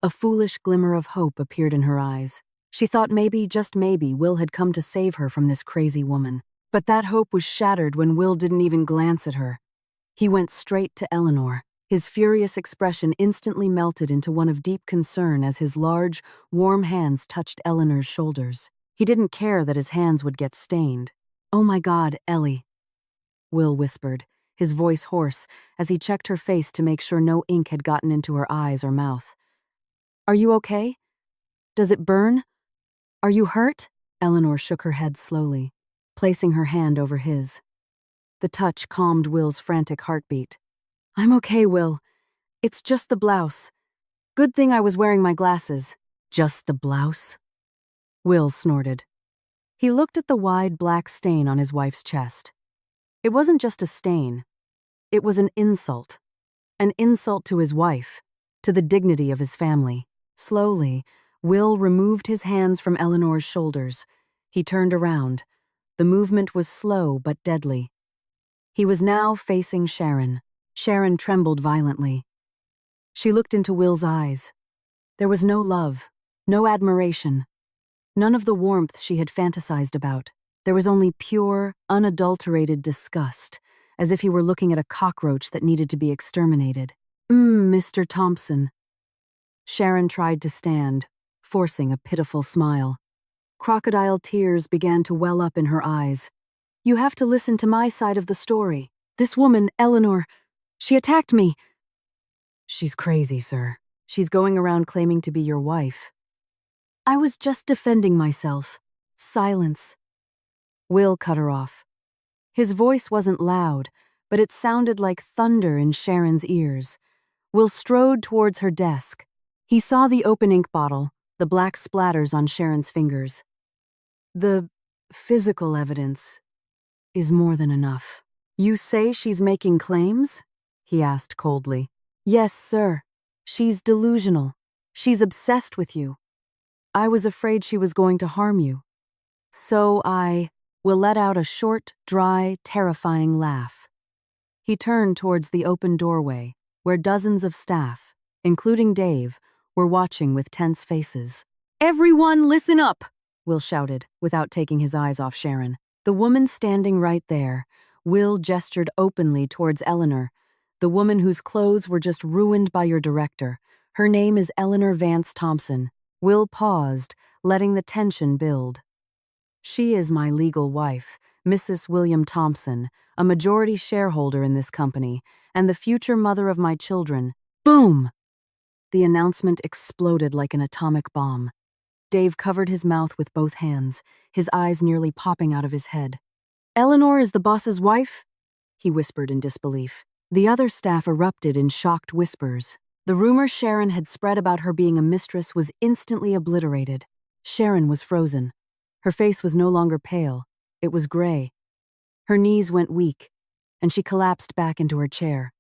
A foolish glimmer of hope appeared in her eyes. She thought maybe, just maybe, Will had come to save her from this crazy woman. But that hope was shattered when Will didn't even glance at her. He went straight to Eleanor. His furious expression instantly melted into one of deep concern as his large, warm hands touched Eleanor's shoulders. He didn't care that his hands would get stained. "Oh my God, Ellie," Will whispered, his voice hoarse, as he checked her face to make sure no ink had gotten into her eyes or mouth. "Are you okay? Does it burn? Are you hurt?" Eleanor shook her head slowly, placing her hand over his. The touch calmed Will's frantic heartbeat. "I'm okay, Will. It's just the blouse. Good thing I was wearing my glasses." "Just the blouse?" Will snorted. He looked at the wide black stain on his wife's chest. It wasn't just a stain. It was an insult. An insult to his wife, to the dignity of his family. Slowly, Will removed his hands from Eleanor's shoulders. He turned around. The movement was slow but deadly. He was now facing Sharon. Sharon trembled violently. She looked into Will's eyes. There was no love, no admiration, none of the warmth she had fantasized about. There was only pure, unadulterated disgust, as if he were looking at a cockroach that needed to be exterminated. Mr. Thompson." Sharon tried to stand, forcing a pitiful smile. Crocodile tears began to well up in her eyes. "You have to listen to my side of the story. This woman, Eleanor, she attacked me." "She's crazy, sir. She's going around claiming to be your wife." "I was just defending myself." Silence. Will cut her off. His voice wasn't loud, but it sounded like thunder in Sharon's ears. Will strode towards her desk. He saw the open ink bottle, the black splatters on Sharon's fingers. "The physical evidence is more than enough." "You say she's making claims?" he asked coldly. "Yes, sir. She's delusional. She's obsessed with you. I was afraid she was going to harm you. So I..." Will let out a short, dry, terrifying laugh. He turned towards the open doorway, where dozens of staff, including Dave, were watching with tense faces. "Everyone listen up!" Will shouted, without taking his eyes off Sharon. The woman standing right there, Will gestured openly towards Eleanor, the woman whose clothes were just ruined by your director. Her name is Eleanor Vance Thompson. Will paused, letting the tension build. "She is my legal wife, Mrs. William Thompson, a majority shareholder in this company, and the future mother of my children." Boom! The announcement exploded like an atomic bomb. Dave covered his mouth with both hands, his eyes nearly popping out of his head. "Eleanor is the boss's wife?" he whispered in disbelief. The other staff erupted in shocked whispers. The rumor Sharon had spread about her being a mistress was instantly obliterated. Sharon was frozen. Her face was no longer pale. It was gray. Her knees went weak, and she collapsed back into her chair.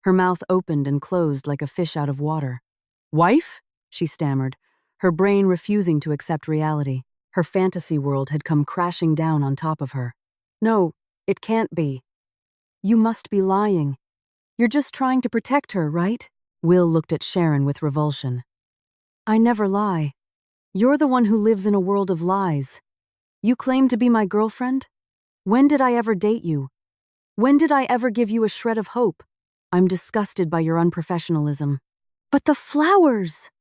Her mouth opened and closed like a fish out of water. "Wife?" she stammered, her brain refusing to accept reality. Her fantasy world had come crashing down on top of her. "No, it can't be. You must be lying. You're just trying to protect her, right?" Will looked at Sharon with revulsion. "I never lie. You're the one who lives in a world of lies. You claim to be my girlfriend? When did I ever date you? When did I ever give you a shred of hope? I'm disgusted by your unprofessionalism." "But the flowers!"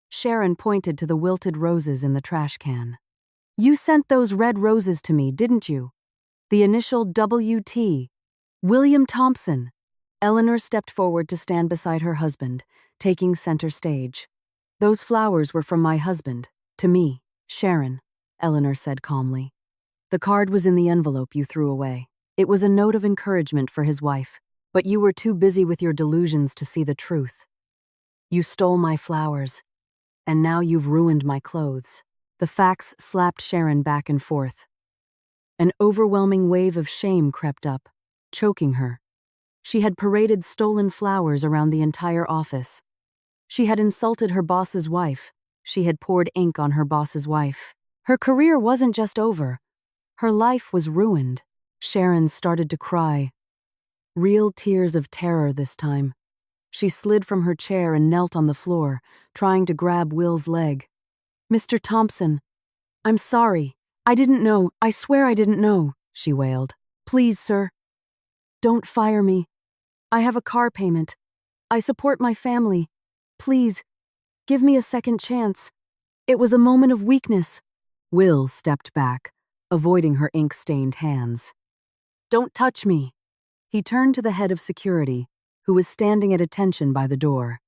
Sharon pointed to the wilted roses in the trash can. "You sent those red roses to me, didn't you? The initial WT. William Thompson." Eleanor stepped forward to stand beside her husband, taking center stage. "Those flowers were from my husband, to me, Sharon," Eleanor said calmly. "The card was in the envelope you threw away. It was a note of encouragement for his wife, but you were too busy with your delusions to see the truth. You stole my flowers, and now you've ruined my clothes." The facts slapped Sharon back and forth. An overwhelming wave of shame crept up, choking her. She had paraded stolen flowers around the entire office. She had insulted her boss's wife. She had poured ink on her boss's wife. Her career wasn't just over. Her life was ruined. Sharon started to cry. Real tears of terror this time. She slid from her chair and knelt on the floor, trying to grab Will's leg. "Mr. Thompson, I'm sorry. I didn't know. I swear I didn't know," she wailed. "Please, sir, don't fire me. I have a car payment. I support my family. Please, give me a second chance. It was a moment of weakness." Will stepped back, avoiding her ink-stained hands. "Don't touch me." He turned to the head of security, who was standing at attention by the door.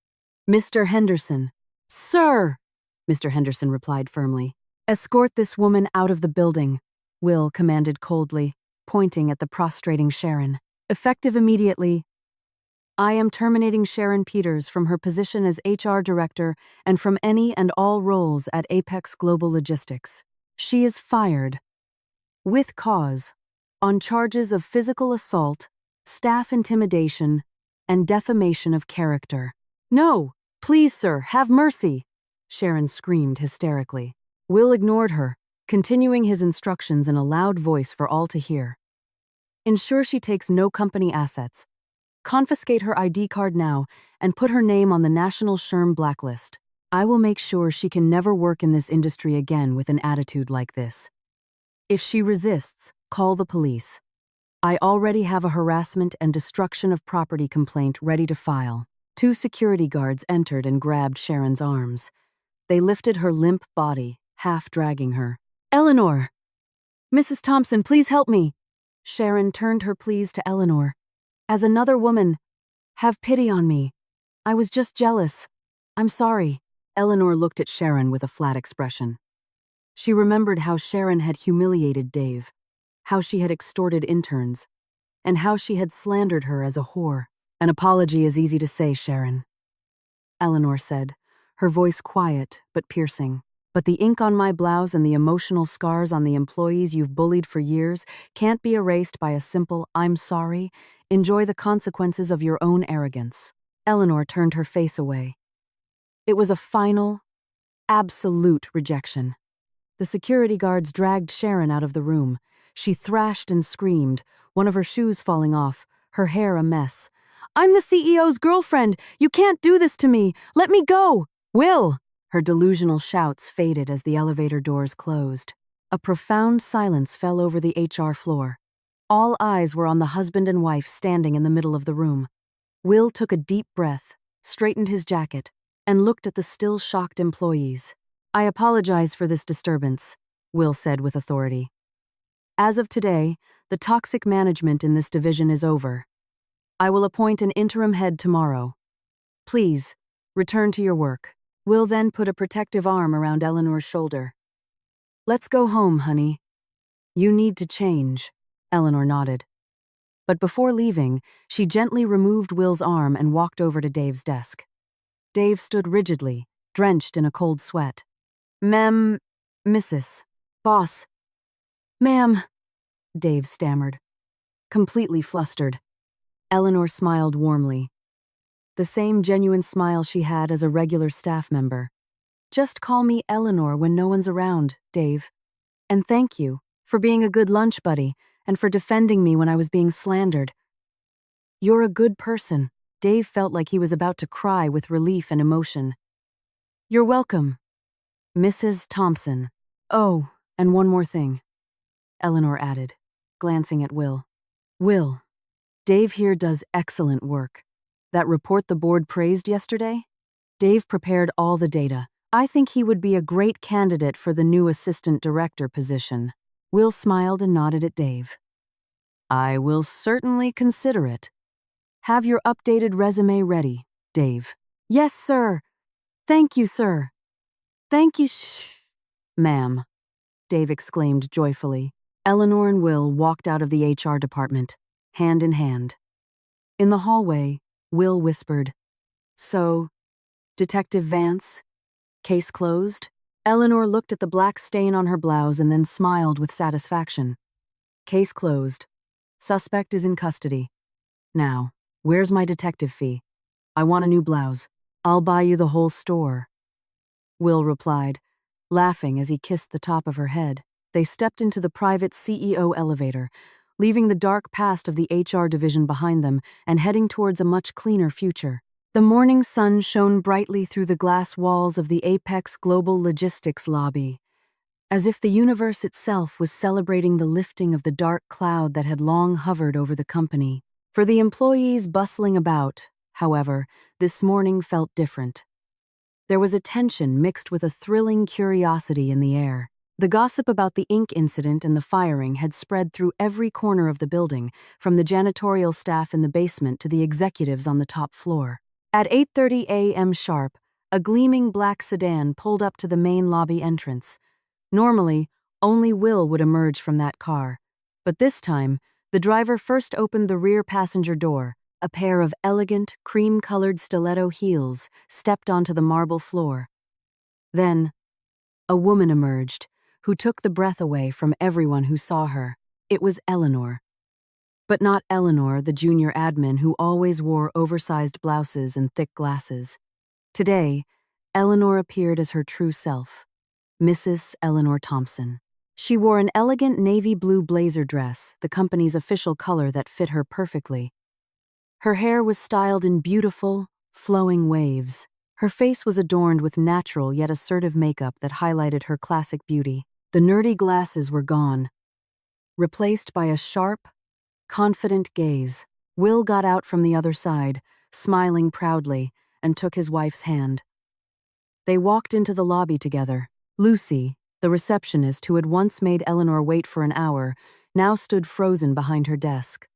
"Mr. Henderson." "Sir!" Mr. Henderson replied firmly. "Escort this woman out of the building," Will commanded coldly, pointing at the prostrating Sharon. "Effective immediately. I am terminating Sharon Peters from her position as HR Director and from any and all roles at Apex Global Logistics. She is fired, with cause, on charges of physical assault, staff intimidation, and defamation of character." "No, please, sir, have mercy," Sharon screamed hysterically. Will ignored her, continuing his instructions in a loud voice for all to hear. "Ensure she takes no company assets. Confiscate her ID card now and put her name on the National SHRM blacklist. I will make sure she can never work in this industry again with an attitude like this. If she resists, call the police. I already have a harassment and destruction of property complaint ready to file." 2 security guards entered and grabbed Sharon's arms. They lifted her limp body, half dragging her. "Eleanor! Mrs. Thompson, please help me." Sharon turned her pleas to Eleanor. "As another woman, have pity on me. I was just jealous. I'm sorry." Eleanor looked at Sharon with a flat expression. She remembered how Sharon had humiliated Dave, how she had extorted interns, and how she had slandered her as a whore. "An apology is easy to say, Sharon," Eleanor said, her voice quiet but piercing. "But the ink on my blouse and the emotional scars on the employees you've bullied for years can't be erased by a simple 'I'm sorry.' Enjoy the consequences of your own arrogance." Eleanor turned her face away. It was a final, absolute rejection. The security guards dragged Sharon out of the room. She thrashed and screamed, one of her shoes falling off, her hair a mess. "I'm the CEO's girlfriend! You can't do this to me! Let me go!" "Will!" Her delusional shouts faded as the elevator doors closed. A profound silence fell over the HR floor. All eyes were on the husband and wife standing in the middle of the room. Will took a deep breath, straightened his jacket, and looked at the still shocked employees. "I apologize for this disturbance," Will said with authority. "As of today, the toxic management in this division is over. I will appoint an interim head tomorrow. Please, return to your work." Will then put a protective arm around Eleanor's shoulder. "Let's go home, honey. You need to change." Eleanor nodded. But before leaving, she gently removed Will's arm and walked over to Dave's desk. Dave stood rigidly, drenched in a cold sweat. Mrs. Boss. Ma'am, Dave stammered, completely flustered. Eleanor smiled warmly. The same genuine smile she had as a regular staff member. Just call me Eleanor when no one's around, Dave. And thank you for being a good lunch buddy and for defending me when I was being slandered. You're a good person. Dave felt like he was about to cry with relief and emotion. You're welcome, Mrs. Thompson. Oh, and one more thing, Eleanor added, glancing at Will. Will, Dave here does excellent work. That report the board praised yesterday? Dave prepared all the data. I think he would be a great candidate for the new assistant director position. Will smiled and nodded at Dave. I will certainly consider it. Have your updated resume ready, Dave. Yes, sir. Thank you, sir. Thank you, ma'am, Dave exclaimed joyfully. Eleanor and Will walked out of the HR department, hand in hand. In the hallway, Will whispered, So, Detective Vance? Case closed? Eleanor looked at the black stain on her blouse and then smiled with satisfaction. Case closed. Suspect is in custody. Now, where's my detective fee? I want a new blouse. I'll buy you the whole store. Will replied, laughing as he kissed the top of her head. They stepped into the private CEO elevator, leaving the dark past of the HR division behind them and heading towards a much cleaner future. The morning sun shone brightly through the glass walls of the Apex Global Logistics lobby, as if the universe itself was celebrating the lifting of the dark cloud that had long hovered over the company. For the employees bustling about, however, this morning felt different. There was a tension mixed with a thrilling curiosity in the air. The gossip about the ink incident and the firing had spread through every corner of the building, from the janitorial staff in the basement to the executives on the top floor. At 8:30 a.m. sharp, a gleaming black sedan pulled up to the main lobby entrance. Normally, only Will would emerge from that car, but this time, the driver first opened the rear passenger door. A pair of elegant, cream-colored stiletto heels stepped onto the marble floor. Then, a woman emerged, who took the breath away from everyone who saw her. It was Eleanor. But not Eleanor, the junior admin who always wore oversized blouses and thick glasses. Today, Eleanor appeared as her true self, Mrs. Eleanor Thompson. She wore an elegant navy blue blazer dress, the company's official color that fit her perfectly. Her hair was styled in beautiful, flowing waves. Her face was adorned with natural yet assertive makeup that highlighted her classic beauty. The nerdy glasses were gone, replaced by a sharp, confident gaze. Will got out from the other side, smiling proudly, and took his wife's hand. They walked into the lobby together. Lucy, the receptionist who had once made Eleanor wait for an hour, now stood frozen behind her desk.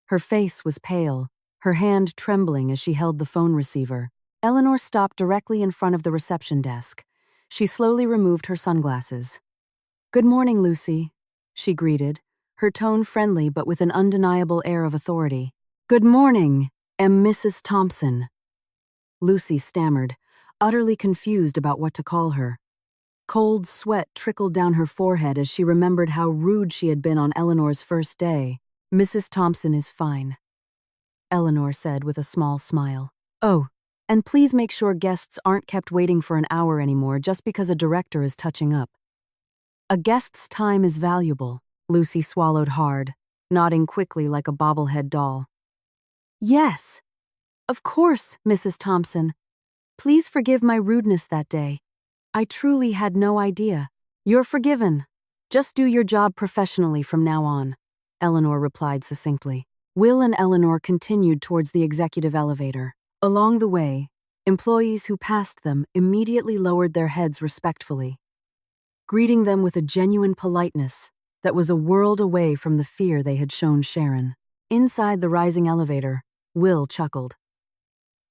Her face was pale, her hand trembling as she held the phone receiver. Eleanor stopped directly in front of the reception desk. She slowly removed her sunglasses. Good morning, Lucy, she greeted, her tone friendly but with an undeniable air of authority. Good morning, Mrs. Thompson. Lucy stammered, utterly confused about what to call her. Cold sweat trickled down her forehead as she remembered how rude she had been on Eleanor's first day. Mrs. Thompson is fine, Eleanor said with a small smile. Oh, and please make sure guests aren't kept waiting for an hour anymore just because a director is touching up. A guest's time is valuable. Lucy swallowed hard, nodding quickly like a bobblehead doll. Yes, of course, Mrs. Thompson. Please forgive my rudeness that day. I truly had no idea. You're forgiven. Just do your job professionally from now on, Eleanor replied succinctly. Will and Eleanor continued towards the executive elevator. Along the way, employees who passed them immediately lowered their heads respectfully, greeting them with a genuine politeness that was a world away from the fear they had shown Sharon. Inside the rising elevator, Will chuckled.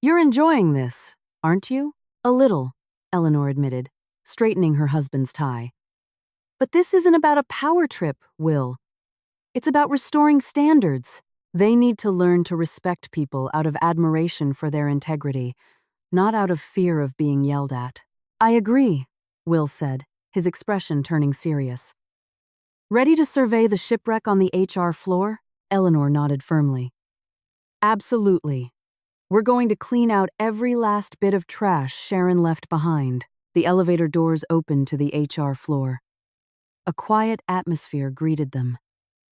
You're enjoying this, aren't you? A little, Eleanor admitted, straightening her husband's tie. But this isn't about a power trip, Will. It's about restoring standards. They need to learn to respect people out of admiration for their integrity, not out of fear of being yelled at. I agree, Will said, his expression turning serious. Ready to survey the shipwreck on the HR floor? Eleanor nodded firmly. Absolutely. We're going to clean out every last bit of trash Sharon left behind. The elevator doors opened to the HR floor. A quiet atmosphere greeted them.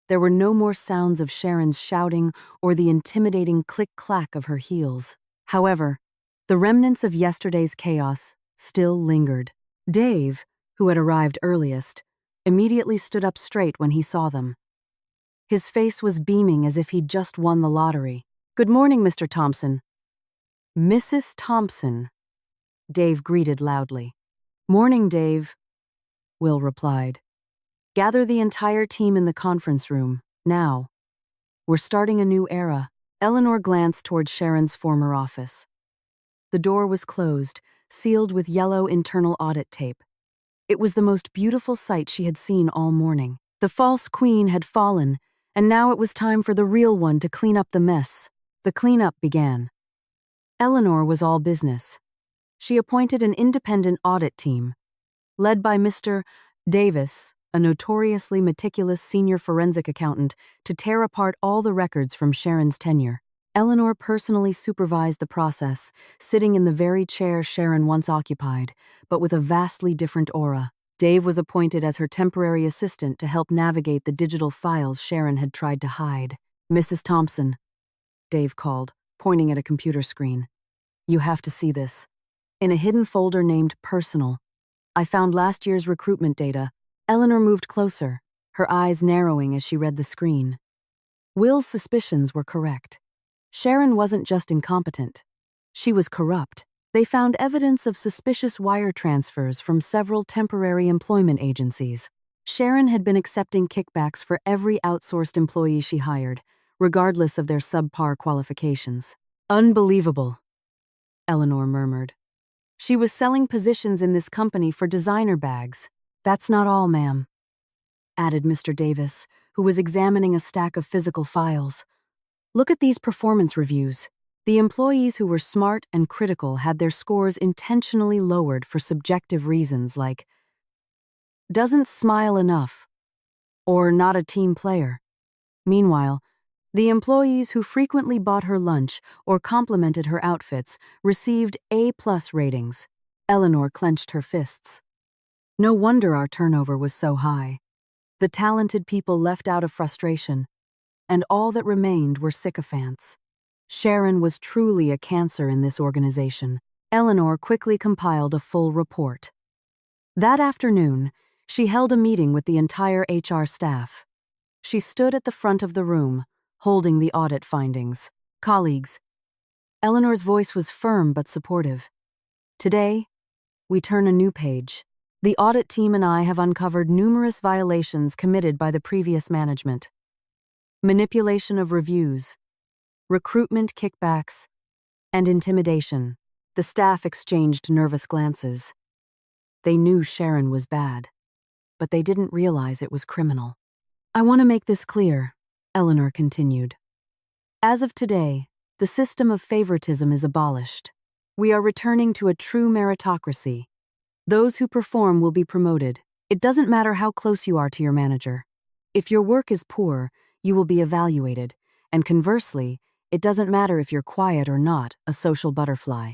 There were no more sounds of Sharon's shouting or the intimidating click-clack of her heels. However, the remnants of yesterday's chaos still lingered. Dave, who had arrived earliest, immediately stood up straight when he saw them. His face was beaming as if he'd just won the lottery. Good morning, Mr. Thompson. Mrs. Thompson, Dave greeted loudly. Morning, Dave, Will replied. Gather the entire team in the conference room, now. We're starting a new era. Eleanor glanced toward Sharon's former office. The door was closed, sealed with yellow internal audit tape. It was the most beautiful sight she had seen all morning. The false queen had fallen, and now it was time for the real one to clean up the mess. The cleanup began. Eleanor was all business. She appointed an independent audit team, led by Mr. Davis, a notoriously meticulous senior forensic accountant, to tear apart all the records from Sharon's tenure. Eleanor personally supervised the process, sitting in the very chair Sharon once occupied, but with a vastly different aura. Dave was appointed as her temporary assistant to help navigate the digital files Sharon had tried to hide. Mrs. Thompson, Dave called, pointing at a computer screen. You have to see this. In a hidden folder named Personal, I found last year's recruitment data. Eleanor moved closer, her eyes narrowing as she read the screen. Will's suspicions were correct. Sharon wasn't just incompetent. She was corrupt. They found evidence of suspicious wire transfers from several temporary employment agencies. Sharon had been accepting kickbacks for every outsourced employee she hired, regardless of their subpar qualifications. Unbelievable, Eleanor murmured. She was selling positions in this company for designer bags. That's not all, ma'am, added Mr. Davis, who was examining a stack of physical files. Look at these performance reviews. The employees who were smart and critical had their scores intentionally lowered for subjective reasons like doesn't smile enough or not a team player. Meanwhile, the employees who frequently bought her lunch or complimented her outfits received A+ ratings. Eleanor clenched her fists. No wonder our turnover was so high. The talented people left out of frustration, and all that remained were sycophants. Sharon was truly a cancer in this organization. Eleanor quickly compiled a full report. That afternoon, she held a meeting with the entire HR staff. She stood at the front of the room, holding the audit findings. Colleagues, Eleanor's voice was firm but supportive. Today, we turn a new page. The audit team and I have uncovered numerous violations committed by the previous management. Manipulation of reviews, recruitment kickbacks, and intimidation. The staff exchanged nervous glances. They knew Sharon was bad, but they didn't realize it was criminal. I want to make this clear, Eleanor continued. As of today, the system of favoritism is abolished. We are returning to a true meritocracy. Those who perform will be promoted. It doesn't matter how close you are to your manager. If your work is poor, you will be evaluated, and conversely, it doesn't matter if you're quiet or not, a social butterfly.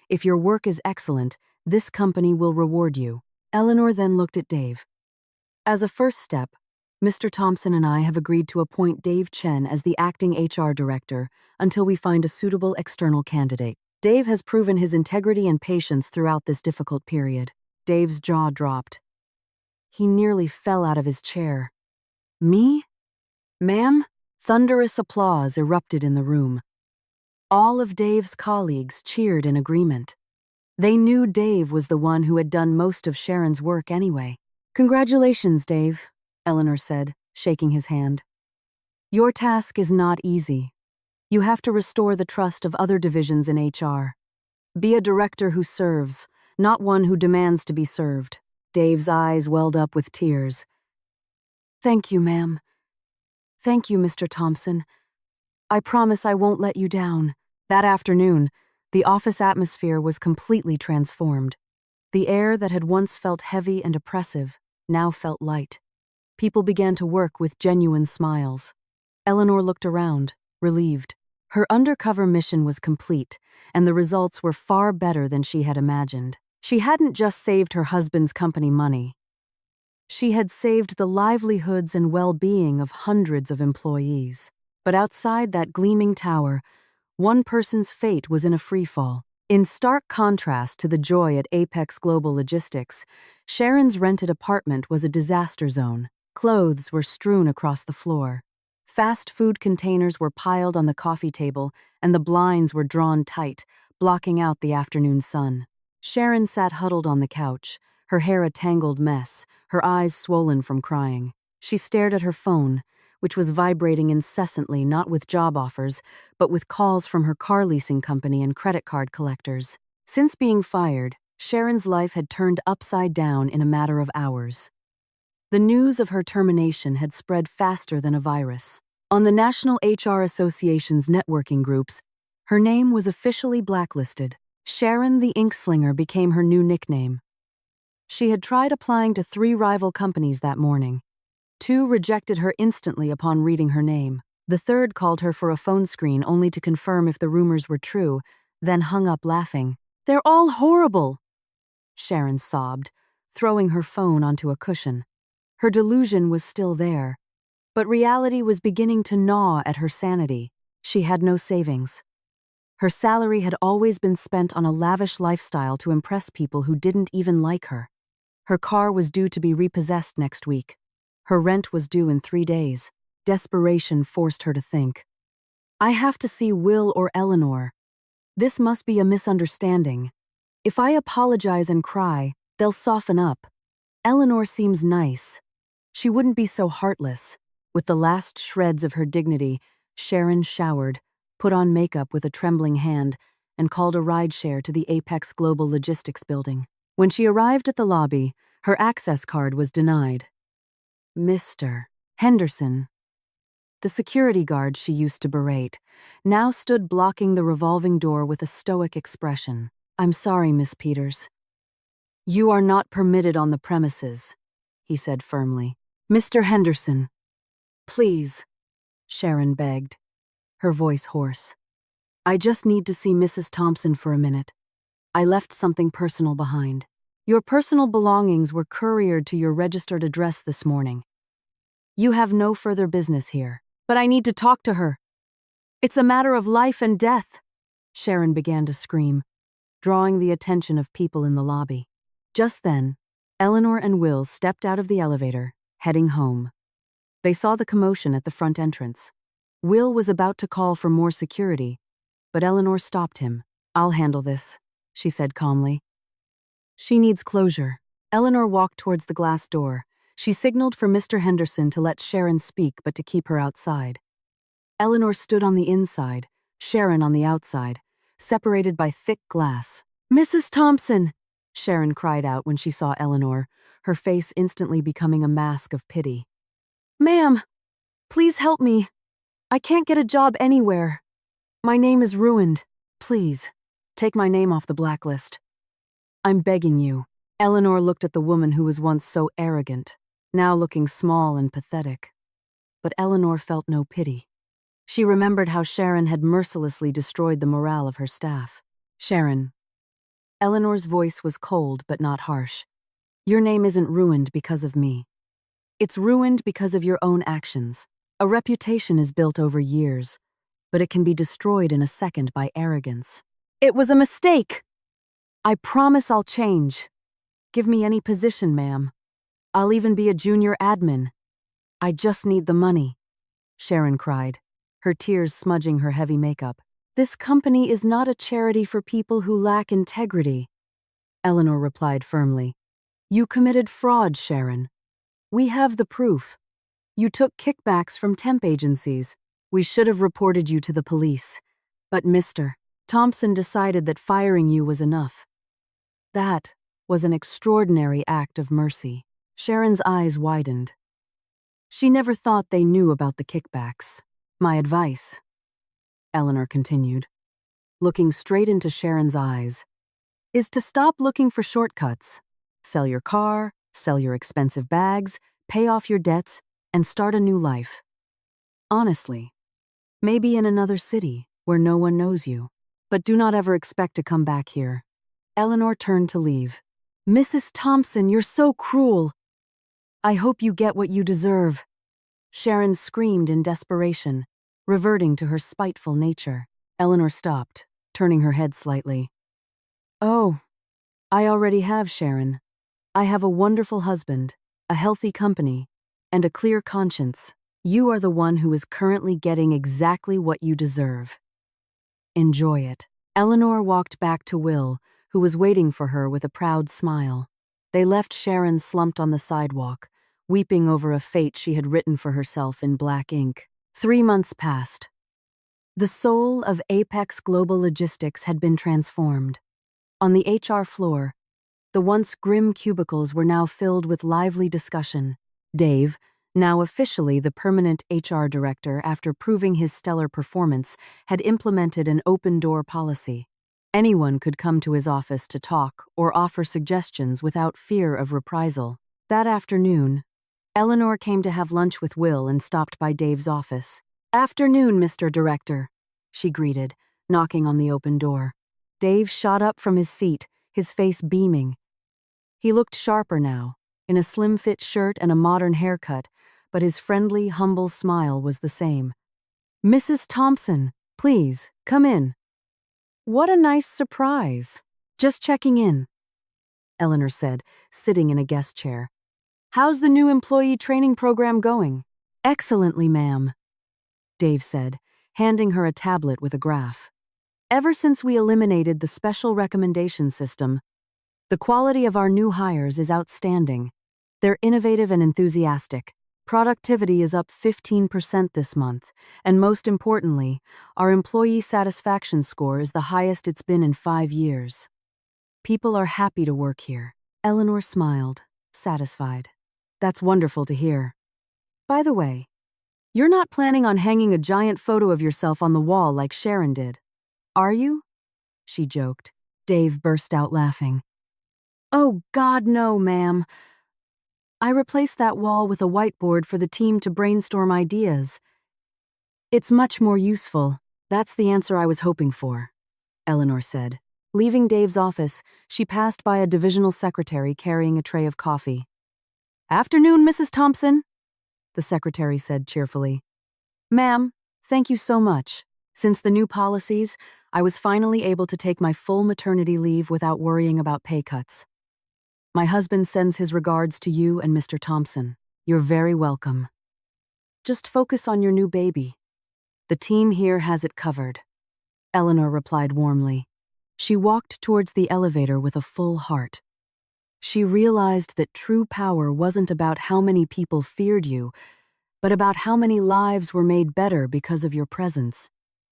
If your work is excellent, this company will reward you. Eleanor then looked at Dave. As a first step, Mr. Thompson and I have agreed to appoint Dave Chen as the acting HR director until we find a suitable external candidate. Dave has proven his integrity and patience throughout this difficult period. Dave's jaw dropped. He nearly fell out of his chair. Me? Ma'am? Thunderous applause erupted in the room. All of Dave's colleagues cheered in agreement. They knew Dave was the one who had done most of Sharon's work anyway. Congratulations, Dave, Eleanor said, shaking his hand. Your task is not easy. You have to restore the trust of other divisions in HR. Be a director who serves, not one who demands to be served. Dave's eyes welled up with tears. Thank you, ma'am. Thank you, Mr. Thompson. I promise I won't let you down. That afternoon, the office atmosphere was completely transformed. The air that had once felt heavy and oppressive now felt light. People began to work with genuine smiles. Eleanor looked around, relieved. Her undercover mission was complete, and the results were far better than she had imagined. She hadn't just saved her husband's company money. She had saved the livelihoods and well-being of hundreds of employees. But outside that gleaming tower, one person's fate was in a freefall. In stark contrast to the joy at Apex Global Logistics, Sharon's rented apartment was a disaster zone. Clothes were strewn across the floor. Fast food containers were piled on the coffee table, and the blinds were drawn tight, blocking out the afternoon sun. Sharon sat huddled on the couch, her hair a tangled mess, her eyes swollen from crying. She stared at her phone, which was vibrating incessantly, not with job offers, but with calls from her car leasing company and credit card collectors. Since being fired, Sharon's life had turned upside down in a matter of hours. The news of her termination had spread faster than a virus. On the National HR Association's networking groups, her name was officially blacklisted. Sharon the Inkslinger became her new nickname. She had tried applying to 3 rival companies that morning. 2 rejected her instantly upon reading her name. The third called her for a phone screen only to confirm if the rumors were true, then hung up laughing. "They're all horrible," Sharon sobbed, throwing her phone onto a cushion. Her delusion was still there, but reality was beginning to gnaw at her sanity. She had no savings. Her salary had always been spent on a lavish lifestyle to impress people who didn't even like her. Her car was due to be repossessed next week. Her rent was due in 3 days. Desperation forced her to think. I have to see Will or Eleanor. This must be a misunderstanding. If I apologize and cry, they'll soften up. Eleanor seems nice. She wouldn't be so heartless. With the last shreds of her dignity, Sharon showered, put on makeup with a trembling hand, and called a rideshare to the Apex Global Logistics building. When she arrived at the lobby, her access card was denied. Mr. Henderson, the security guard she used to berate, now stood blocking the revolving door with a stoic expression. "I'm sorry, Miss Peters. You are not permitted on the premises," he said firmly. "Mr. Henderson, please," Sharon begged, her voice hoarse. "I just need to see Mrs. Thompson for a minute. I left something personal behind. Your personal belongings were couriered to your registered address this morning. You have no further business here, but I need to talk to her. It's a matter of life and death," Sharon began to scream, drawing the attention of people in the lobby. Just then, Eleanor and Will stepped out of the elevator, heading home. They saw the commotion at the front entrance. Will was about to call for more security, but Eleanor stopped him. "I'll handle this," she said calmly. "She needs closure." Eleanor walked towards the glass door. She signaled for Mr. Henderson to let Sharon speak but to keep her outside. Eleanor stood on the inside, Sharon on the outside, separated by thick glass. "Mrs. Thompson!" Sharon cried out when she saw Eleanor, her face instantly becoming a mask of pity. "Ma'am, please help me. I can't get a job anywhere. My name is ruined. Please, take my name off the blacklist. I'm begging you." Eleanor looked at the woman who was once so arrogant, now looking small and pathetic. But Eleanor felt no pity. She remembered how Sharon had mercilessly destroyed the morale of her staff. "Sharon." Eleanor's voice was cold but not harsh. "Your name isn't ruined because of me. It's ruined because of your own actions. A reputation is built over years, but it can be destroyed in a second by arrogance." "It was a mistake. I promise I'll change. Give me any position, ma'am. I'll even be a junior admin. I just need the money," Sharon cried, her tears smudging her heavy makeup. "This company is not a charity for people who lack integrity," Eleanor replied firmly. "You committed fraud, Sharon. We have the proof. You took kickbacks from temp agencies. We should have reported you to the police. But Mr. Thompson decided that firing you was enough. That was an extraordinary act of mercy." Sharon's eyes widened. She never thought they knew about the kickbacks. "My advice: Eleanor continued, looking straight into Sharon's eyes, is to stop looking for shortcuts. Sell your car, sell your expensive bags, pay off your debts, and start a new life. Honestly, maybe in another city where no one knows you. But do not ever expect to come back here. Eleanor turned to leave. Mrs. Thompson, you're so cruel. I hope you get what you deserve. Sharon screamed in desperation, reverting to her spiteful nature. Eleanor stopped, turning her head slightly. Oh, I already have, Sharon. I have a wonderful husband, a healthy company, and a clear conscience. You are the one who is currently getting exactly what you deserve. Enjoy it. Eleanor walked back to Will, who was waiting for her with a proud smile. They left Sharon slumped on the sidewalk, weeping over a fate she had written for herself in black ink. 3 months passed. The soul of Apex Global Logistics had been transformed. On the HR floor, the once grim cubicles were now filled with lively discussion. Dave, now officially the permanent HR director after proving his stellar performance, had implemented an open-door policy. Anyone could come to his office to talk or offer suggestions without fear of reprisal. That afternoon, Eleanor came to have lunch with Will and stopped by Dave's office. "Afternoon, Mr. Director," she greeted, knocking on the open door. Dave shot up from his seat, his face beaming. He looked sharper now, in a slim-fit shirt and a modern haircut, but his friendly, humble smile was the same. "Mrs. Thompson, please, come in." "What a nice surprise. Just checking in," Eleanor said, sitting in a guest chair. "How's the new employee training program going?" "Excellently, ma'am," Dave said, handing her a tablet with a graph. "Ever since we eliminated the special recommendation system, the quality of our new hires is outstanding. They're innovative and enthusiastic. Productivity is up 15% this month, and most importantly, our employee satisfaction score is the highest it's been in 5 years. People are happy to work here." Eleanor smiled, satisfied. "That's wonderful to hear. By the way, you're not planning on hanging a giant photo of yourself on the wall like Sharon did, are you?" she joked. Dave burst out laughing. "Oh, God, no, ma'am. I replaced that wall with a whiteboard for the team to brainstorm ideas. It's much more useful." "That's the answer I was hoping for," Eleanor said. Leaving Dave's office, she passed by a divisional secretary carrying a tray of coffee. "Afternoon, Mrs. Thompson," the secretary said cheerfully. "Ma'am, thank you so much. Since the new policies, I was finally able to take my full maternity leave without worrying about pay cuts. My husband sends his regards to you and Mr. Thompson. You're very welcome. Just focus on your new baby. The team here has it covered," Eleanor replied warmly. She walked towards the elevator with a full heart. She realized that true power wasn't about how many people feared you, but about how many lives were made better because of your presence.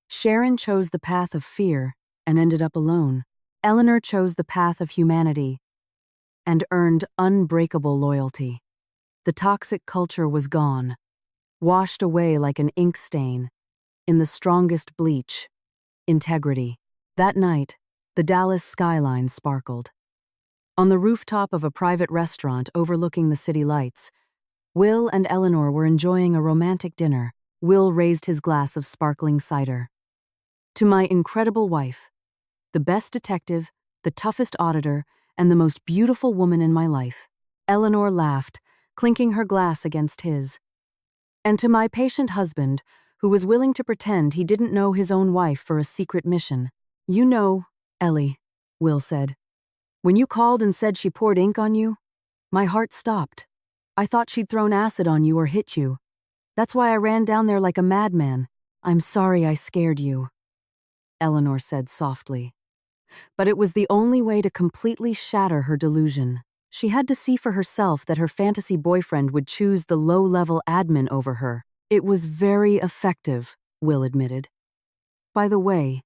Sharon chose the path of fear and ended up alone. Eleanor chose the path of humanity and earned unbreakable loyalty. The toxic culture was gone, washed away like an ink stain, in the strongest bleach, integrity. That night, the Dallas skyline sparkled. On the rooftop of a private restaurant overlooking the city lights, Will and Eleanor were enjoying a romantic dinner. Will raised his glass of sparkling cider. "To my incredible wife, the best detective, the toughest auditor, and the most beautiful woman in my life." Eleanor laughed, clinking her glass against his. "And to my patient husband, who was willing to pretend he didn't know his own wife for a secret mission." "You know, Ellie," Will said, "when you called and said she poured ink on you, my heart stopped. I thought she'd thrown acid on you or hit you. That's why I ran down there like a madman. I'm sorry I scared you," Eleanor said softly. But it was the only way to completely shatter her delusion. She had to see for herself that her fantasy boyfriend would choose the low-level admin over her. "It was very effective," Will admitted. "By the way,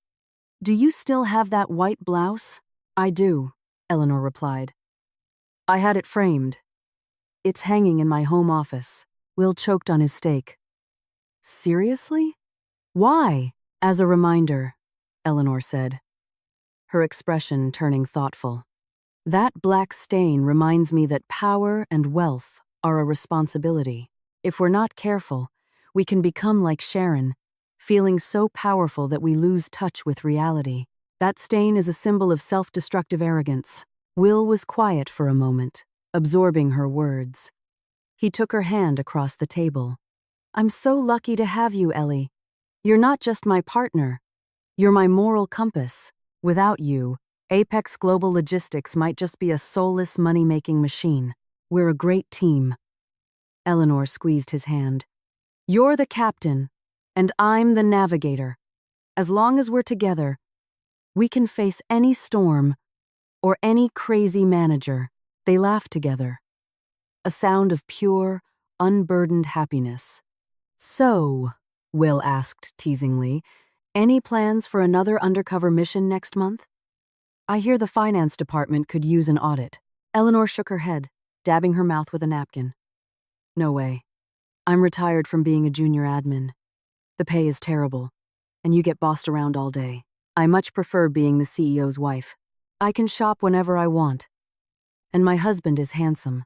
do you still have that white blouse?" "I do," Eleanor replied. "I had it framed. It's hanging in my home office." Will choked on his steak. "Seriously? Why?" As a reminder, Eleanor said, her expression turning thoughtful. That black stain reminds me that power and wealth are a responsibility. If we're not careful, we can become like Sharon, feeling so powerful that we lose touch with reality. That stain is a symbol of self-destructive arrogance. Will was quiet for a moment, absorbing her words. He took her hand across the table. I'm so lucky to have you, Ellie. You're not just my partner. You're my moral compass. Without you, Apex Global Logistics might just be a soulless money-making machine. We're a great team. Eleanor squeezed his hand. You're the captain, and I'm the navigator. As long as we're together, we can face any storm or any crazy manager. They laughed together. A sound of pure, unburdened happiness. So, Will asked teasingly, any plans for another undercover mission next month? I hear the finance department could use an audit. Eleanor shook her head, dabbing her mouth with a napkin. No way. I'm retired from being a junior admin. The pay is terrible, and you get bossed around all day. I much prefer being the CEO's wife. I can shop whenever I want. And my husband is handsome.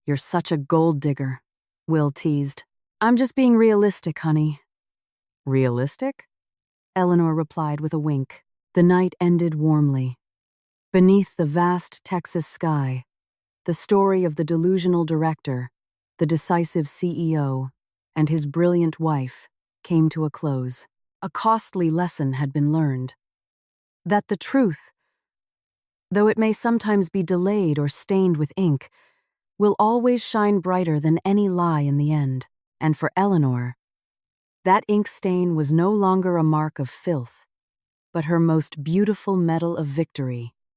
You're such a gold digger, Will teased. I'm just being realistic, honey. Realistic? Eleanor replied with a wink. The night ended warmly. Beneath the vast Texas sky, the story of the delusional director, the decisive CEO, and his brilliant wife came to a close. A costly lesson had been learned. That the truth, though it may sometimes be delayed or stained with ink, will always shine brighter than any lie in the end. And for Eleanor, that ink stain was no longer a mark of filth, but her most beautiful medal of victory.